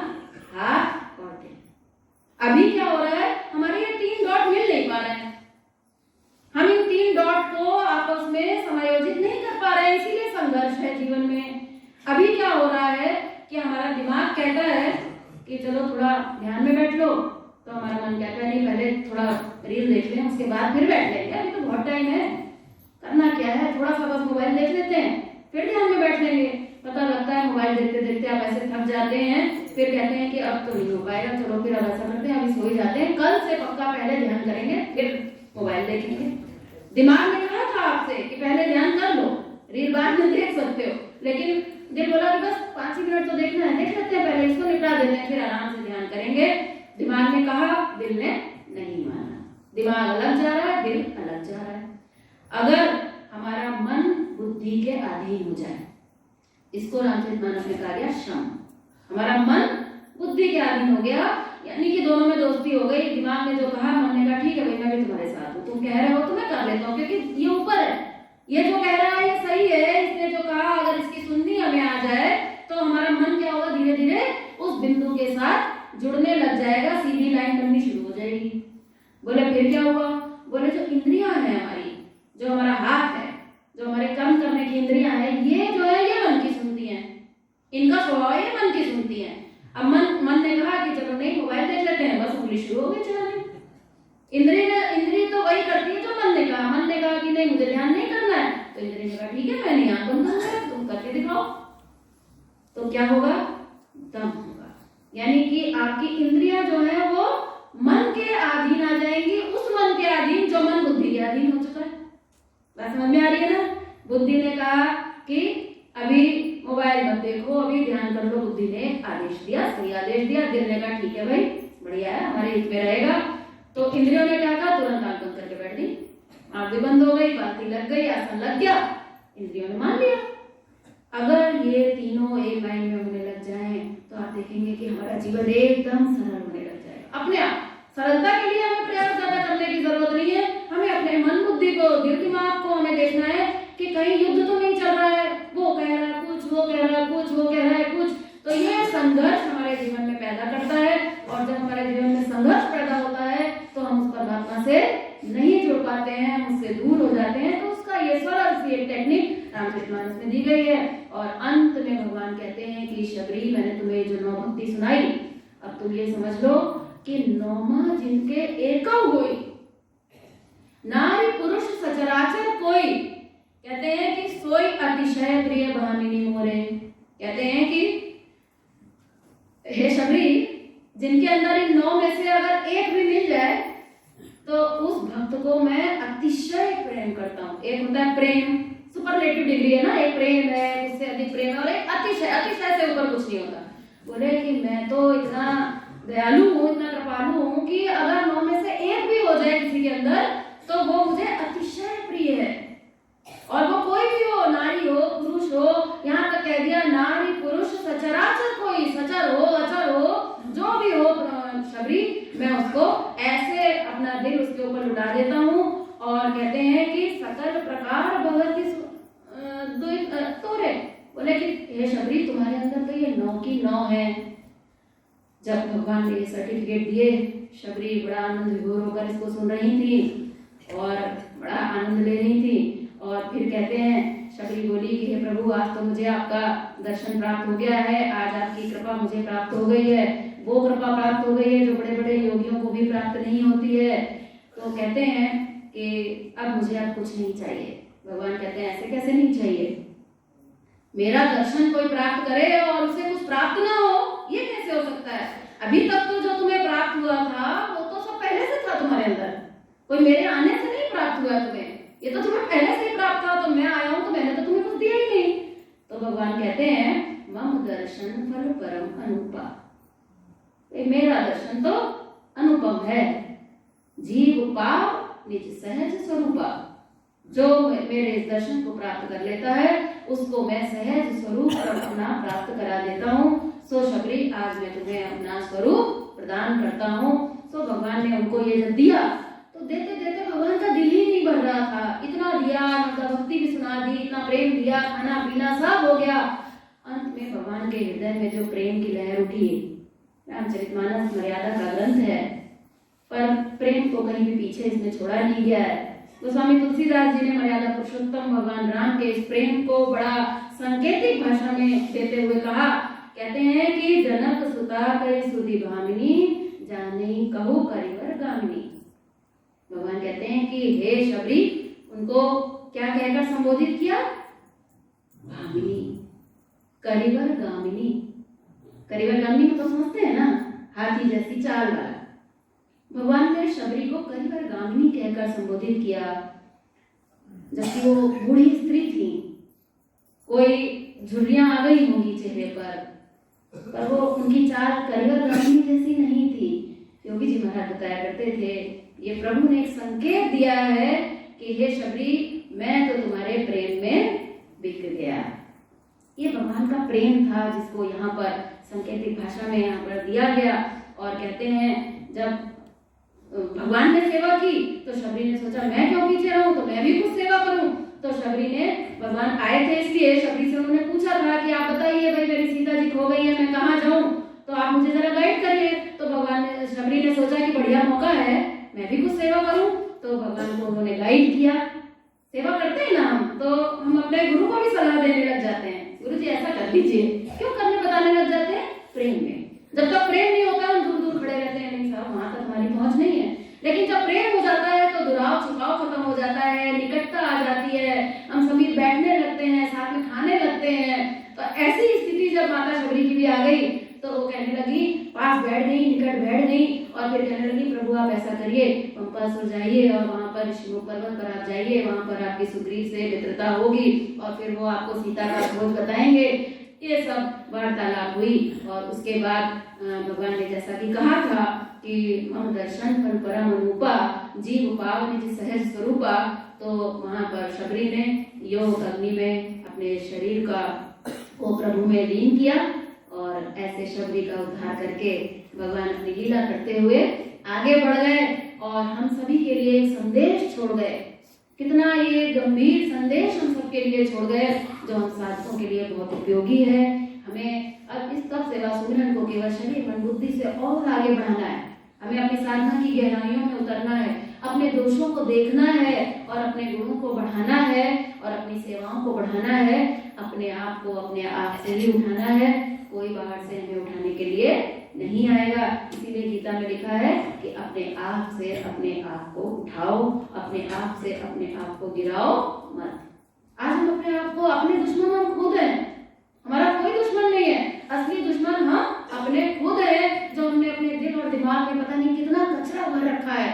हाथ और दिल। अभी क्या हो रहा है, हमारे ये 3 डॉट मिल नहीं पा रहे हैं। हम इन 3 डॉट को आपस में समायोजित नहीं कर पा रहे हैं, इसीलिए संघर्ष है जीवन में। अभी क्या हो रहा है कि हमारा दिमाग कहता है कि चलो थोड़ा ध्यान में बैठ लो, तो हमारा मन कहता है नहीं पहले थोड़ा रील देख लें, उसके बाद फिर बैठ लेंगे, अभी तो बहुत टाइम है, करना क्या है, थोड़ा सा बस मोबाइल देख लेते हैं, फिर ध्यान में बैठ लेंगे। पता लगता है मोबाइल देखते देखते आप ऐसे थक जाते हैं, फिर कहते हैं कि अब तो नहीं हो पाएगा, चलो फिर अब ऐसा करते हैं, अभी सो ही जाते हैं, कल से पक्का पहले ध्यान करेंगे, फिर मोबाइल देखेंगे। दिमाग ने कहा था आपसे कि पहले ध्यान कर लो, रील बाद में देख सकते हो, लेकिन दिल बोला कि बस 5 मिनट तो देखना है, देख लेते हैं, पहले इसको निपटा देते हैं, फिर आराम से ध्यान करेंगे। दिमाग ने कहा, दिल ने नहीं माना। दिमाग अलग जा रहा है, दिल अलग जा रहा है। अगर हमारा मन बुद्धि के अधीन हो जाए, इसको रामचरितमानस ने कहा गया शम। हमारा मन बुद्धि के अधीन हो गया, यानी कि दोनों में दोस्ती हो गई। दिमाग ने जो कहा, मन ने कहा ठीक है भाई, मैं भी तुम्हारे साथ हूँ, तुम कह रहे हो तो मैं कर लेता हूँ, क्योंकि ये ऊपर है, ये जो कह रहा है ये सही है, इसने जो कहा अगर इसकी सुननी हमें आ जाए तो हमारा मन क्या होगा, धीरे धीरे उस बिंदु के साथ जुड़ने लग जाएगा, सीधी लाइन बननी शुरू हो जाएगी। बोले फिर क्या हुआ? बोले जो इंद्रियां हैं हमारी, जो हमारा हाथ है, जो हमारे कर्म करने की इंद्रियां हैं, ये जो है ये मन की सुनती हैं, इनका स्वभाव ये मन की सुनती हैं। अब मन ने कहा कि चलो नहीं मोबाइल देख लेते हैं, बस उंगली शुरू हो गई चलाने। इंद्रिय तो वही करती है जो मन ने कहा। मन ने कहा कि नहीं मुझे ध्यान नहीं करना है, तो इंद्रिय ने कहा ठीक है मैं नहीं आता, तुम कर रहे हो, तुम करके दिखाओ। तो क्या होगा? दम होगा, यानी कि आपकी इंद्रियां जो है वो मन के अधीन आ जाएंगी, उस मन के अधीन जो मन बुद्धि के अधीन हो चुका है। बात समझ में आ रही है ना? बुद्धि ने कहा कि अभी मोबाइल मत देखो, अभी ध्यान कर लो, बुद्धि ने आदेश दिया, सही आदेश दिया। दिल ने कहा ठीक है भाई, बढ़िया है, हमारे हित में रहेगा। तो इंद्रियों ने क्या कहा, तुरंत आंख बंद करके बैठ दी, आंख भी बंद हो गई, बाती लग गई, आसन लग गया, इंद्रियों ने मान लिया। अगर ये तीनों एक लाइन में होने लग जाएं तो आप देखेंगे कि हमारा जीवन एकदम सरल होने लग जाएगा अपने आप। सरलता के लिए हमें प्रयास ज्यादा करने की जरूरत नहीं है, हमें अपने मन बुद्धि को, दिल दिमाग को हमें देखना है कि कहीं युद्ध तो नहीं चल रहा है, वो कह रहा है कुछ, वो कह रहा है कुछ, वो कह रहा है कुछ। तो यह संघर्ष हमारे जीवन में पैदा करता है, और जब हमारे जीवन में संघर्ष पैदा होता है तो हम उस परमात्मा से नहीं जुड़ पाते हैं, हम उससे दूर हो जाते हैं। तो उसका ये सरल सी एक टेक्निक रामचरितमानस में दी गई है। और अंत में भगवान कहते हैं कि शबरी, मैंने तुम्हें जो 9 भक्ति सुनाई, अब तुम ये समझ लो कि 9 जिनके एकव होई, नारी पुरुष सचराचर कोई, कहते हैं कि सोई अतिशय प्रिय भामिनी मोरे। कहते हैं कि हे शबरी, जिनके अंदर इन 9 में से अगर एक भी मिल जाए तो उस भक्त को मैं अतिशय प्रेम करता हूँ। एक होता है प्रेम, सुपरलेटिव डिग्री है ना, एक प्रेम है, उससे अधिक प्रेम है, और एक अतिशय, अतिशय से ऊपर कुछ नहीं होता। बोले कि मैं तो इतना दयालु हूँ, इतना कृपालु हूँ कि अगर 9 में से एक भी हो जाए किसी के अंदर तो वो मुझे अतिशय प्रिय है। और वो कोई भी हो, उड़ा देता हूँ। और कहते हैं कि सकल प्रकार भगवती तोरे, बोले कि हे शबरी तुम्हारे अंदर तो ये 9 की 9 है। जब भगवान ने ये सर्टिफिकेट दिए, शबरी बड़ा आनंद विभोर होकर इसको सुन रही थी और बड़ा आनंद ले रही थी। और फिर कहते हैं शबरी बोली कि हे प्रभु, आज तो मुझे आपका दर्शन प्राप्त हो गया है, आज आपकी कृपा मुझे प्राप्त हो गई है, वो कृपा प्राप्त हो गई है जो बड़े बड़े योगियों को भी प्राप्त नहीं होती है। तो कहते हैं कि अब मुझे अब कुछ नहीं चाहिए। भगवान कहते हैं ऐसे कैसे नहीं चाहिए, मेरा दर्शन कोई प्राप्त करे और उसे कुछ प्राप्त ना हो, ये कैसे हो सकता है? अभी तक तो जो तुम्हें प्राप्त हुआ था वो तो सब पहले से था तुम्हारे अंदर, कोई मेरे आने से नहीं प्राप्त हुआ तुम्हें, ये तो तुम्हें पहले से ही प्राप्त था। तो मैं आया हूं तो मैंने तो तुम्हें कुछ दिया ही नहीं। तो भगवान कहते हैं मम दर्शन फल परम अनुपा, मेरा दर्शन तो अनुपम है। जीव पाव निज सहज स्वरूपा, जो मेरे इस दर्शन को प्राप्त कर लेता है उसको मैं सहज स्वरूप अपना प्राप्त करा देता हूँ। सो शबरी, आज मैं तुम्हें अपना स्वरूप प्रदान करता हूँ। सो भगवान ने उनको ये जब दिया तो देते देते भगवान का दिल ही नहीं भर रहा था, इतना दिया, मतलब भक्ति भी सुना दी, इतना प्रेम दिया, खाना पीना सब हो गया। अंत में भगवान के हृदय में जो प्रेम की लहर उठी, रामचरितमानस मर्यादा का ग्रंथ है, पर प्रेम को कहीं भी पीछे इसमें छोड़ा नहीं गया है। गोस्वामी तुलसीदास जी ने मर्यादा पुरुषोत्तम भगवान राम के इस प्रेम को बड़ा सांकेतिक भाषा में देते हुए कहा, कहते हैं कि जनक सुता कई सुधि भामिनी, जाने कहू करिवर गामिनी। भगवान कहते हैं कि हे शबरी, उनको क्या कहकर संबोधित किया? भामिनी, करिवर गामिनी। करिवर गामिनी को तो समझते हैं ना, हाथी जैसी चाल वाला। भगवान ने शबरी को करिवर गामिनी कहकर संबोधित किया, जबकि वो बूढ़ी स्त्री थी, कोई झुर्रियां आ गई होंगी चेहरे पर वो उनकी चाल करिवर गामिनी जैसी नहीं थी। योगी जी महाराज बताया करते थे, ये प्रभु ने एक संकेत दिया है कि हे शबरी, मैं तो तुम्हारे प्रेम में बिक गया। ये भगवान का प्रेम था जिसको यहाँ पर संकेतिक भाषा में यहाँ पर दिया गया। और कहते हैं जब भगवान ने सेवा की तो शबरी ने सोचा मैं क्यों पीछे रहूं, तो मैं भी कुछ सेवा करूं। तो शबरी ने, भगवान आए थे इसलिए शबरी से उन्होंने पूछा था कि आप बताइए भाई, मेरी सीता जी खो गई है, मैं कहाँ जाऊं, तो आप मुझे जरा गाइड करिए। तो भगवान ने, शबरी ने सोचा कि बढ़िया मौका है, मैं भी कुछ सेवा करूं। तो भगवान को उन्होंने गाइड किया। सेवा करते हैं ना हम, तो हम अपने गुरु को भी सलाह देने लग जाते हैं, गुरु जी ऐसा कर लीजिए, क्यों करने बताने लग जाते हैं? प्रेम में। जब तक प्रेम नहीं होता हम दूर दूर खड़े रहते हैं, नहीं साहब वहां तक हमारी पहुंच नहीं है। लेकिन जब प्रेम हो जाता है तो दुराव छिपाव खत्म हो जाता है, निकटता आ जाती है, हम समीप बैठने लगते हैं, साथ में खाने लगते हैं। तो ऐसी स्थिति जब माता शबरी की भी आ गई तो वो कहने लगी, पास बैठ गई, निकट बैठ गई और फिर कहने लगी प्रभु आप ऐसा करिए, पंपासुर जाइए और वहां पर ऋषिमुख पर्वत पर आप जाइए, वहां पर आपकी सुग्रीव से मित्रता होगी और फिर वो आपको सीता का खोज बताएंगे। ये सब वार्तालाप हुई और उसके बाद भगवान ने जैसा कि कहा था कि मम दर्शन फल परम अनुपा, जीव पाव निज सहज स्वरूपा, तो वहां पर शबरी ने योग अग्नि में अपने शरीर का को प्रभु में लीन किया और ऐसे शबरी का उद्धार करके भगवान अपनी लीला करते हुए आगे बढ़ गए और हम सभी के लिए एक संदेश छोड़ गए। कितना ये गंभीर संदेश हम सबके लिए छोड़ गए जो हम साधकों के लिए बहुत उपयोगी है। हमें अब इस तप सेवा सुमिरन को केवल शरीर मन बुद्धि से और आगे बढ़ाना है। हमें अपनी साधना की गहराइयों में उतरना है, अपने दोषों को देखना है और अपने गुणों को बढ़ाना है और अपनी सेवाओं को बढ़ाना है। अपने आप को अपने आप से ही उठाना है, कोई बाहर से हमें उठाने के लिए नहीं आएगा। इसीलिए गीता में लिखा है कि अपने आप से अपने आप को उठाओ, अपने आप से अपने आप को गिराओ मत। आज हम अपने आप को, अपने दुश्मन हम खुद हैं, हमारा कोई दुश्मन नहीं है। असली दुश्मन हम अपने खुद है, जो हमने अपने दिल और दिमाग में पता नहीं कितना कचरा भर रखा है।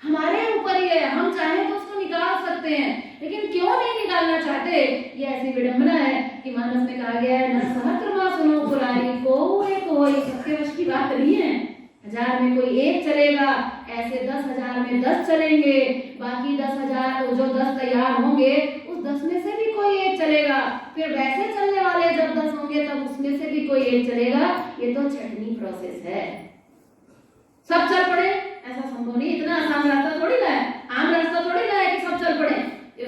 हमारे ऊपर ही है, हम चाहें तो उसको निकाल सकते हैं, लेकिन क्यों नहीं निकालना चाहते? ये ऐसी विडंबना है कि मानस में कहा गया है, न सहस्रमा सुनो पुरारी को एक कोई, सबके वश की बात नहीं है। 1000 में कोई एक चलेगा, ऐसे 10,000 में 10 चलेंगे, बाकी 10,000 जो 10 तैयार होंगे उस 10 में से भी कोई एक चलेगा, फिर वैसे चलने वाले जब 10 होंगे तब उसमें से भी कोई एक चलेगा। ये तो छटनी प्रोसेस है। सब चल पड़े ऐसा संभव नहीं, इतना आसान रास्ता थोड़ी ना है।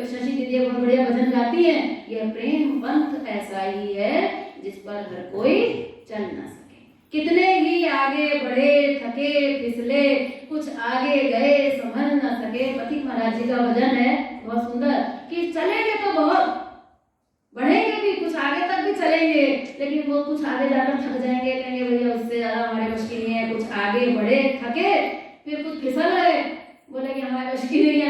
शशि दीदी बहुत बढ़िया भजन गाती हैं, यह प्रेम पंथ ऐसा ही है जिस पर हर कोई चल ना सके। कितने ही आगे बढ़े, थके फिसले, कुछ आगे गए संभल ना सके। पथिक महाराज जी का भजन है बहुत सुंदर कि चलेंगे तो बहुत, बढ़ेंगे भी, कुछ आगे तक भी चलेंगे, लेकिन वो कुछ आगे जाकर थक जाएंगे, कहेंगे भैया उससे ज्यादा हमारे वश की नहीं है। कुछ आगे बढ़े, थके, फिर कुछ फिसल रहे, बोले कि हमारे वश की नहीं है,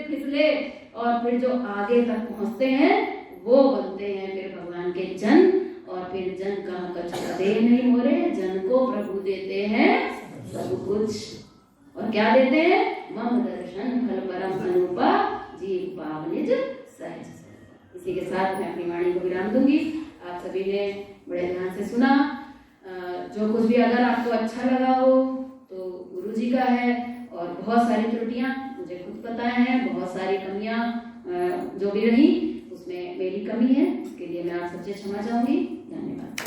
फिसले, और फिर जो आगे तक पहुंचते हैं वो बनते हैं फिर भगवान के जन। और फिर जन कहाँ कछु दे नहीं मोरे, जन को प्रभु देते हैं सब कुछ। और क्या देते हैं? मम दर्शन फल परम अनुपा, जीव पाव निज सहज। इसी के साथ मैं अपनी वाणी को विराम दूंगी। आप सभी ने बड़े ध्यान से सुना। जो कुछ भी अगर आपको अच्छा लगा हो तो गुरु जी का है, और बहुत सारी त्रुटियां मुझे खुद पता है, बहुत सारी कमियां जो भी रही उसमें मेरी कमी है, उसके लिए मैं आप सबसे क्षमा चाहूंगी। धन्यवाद।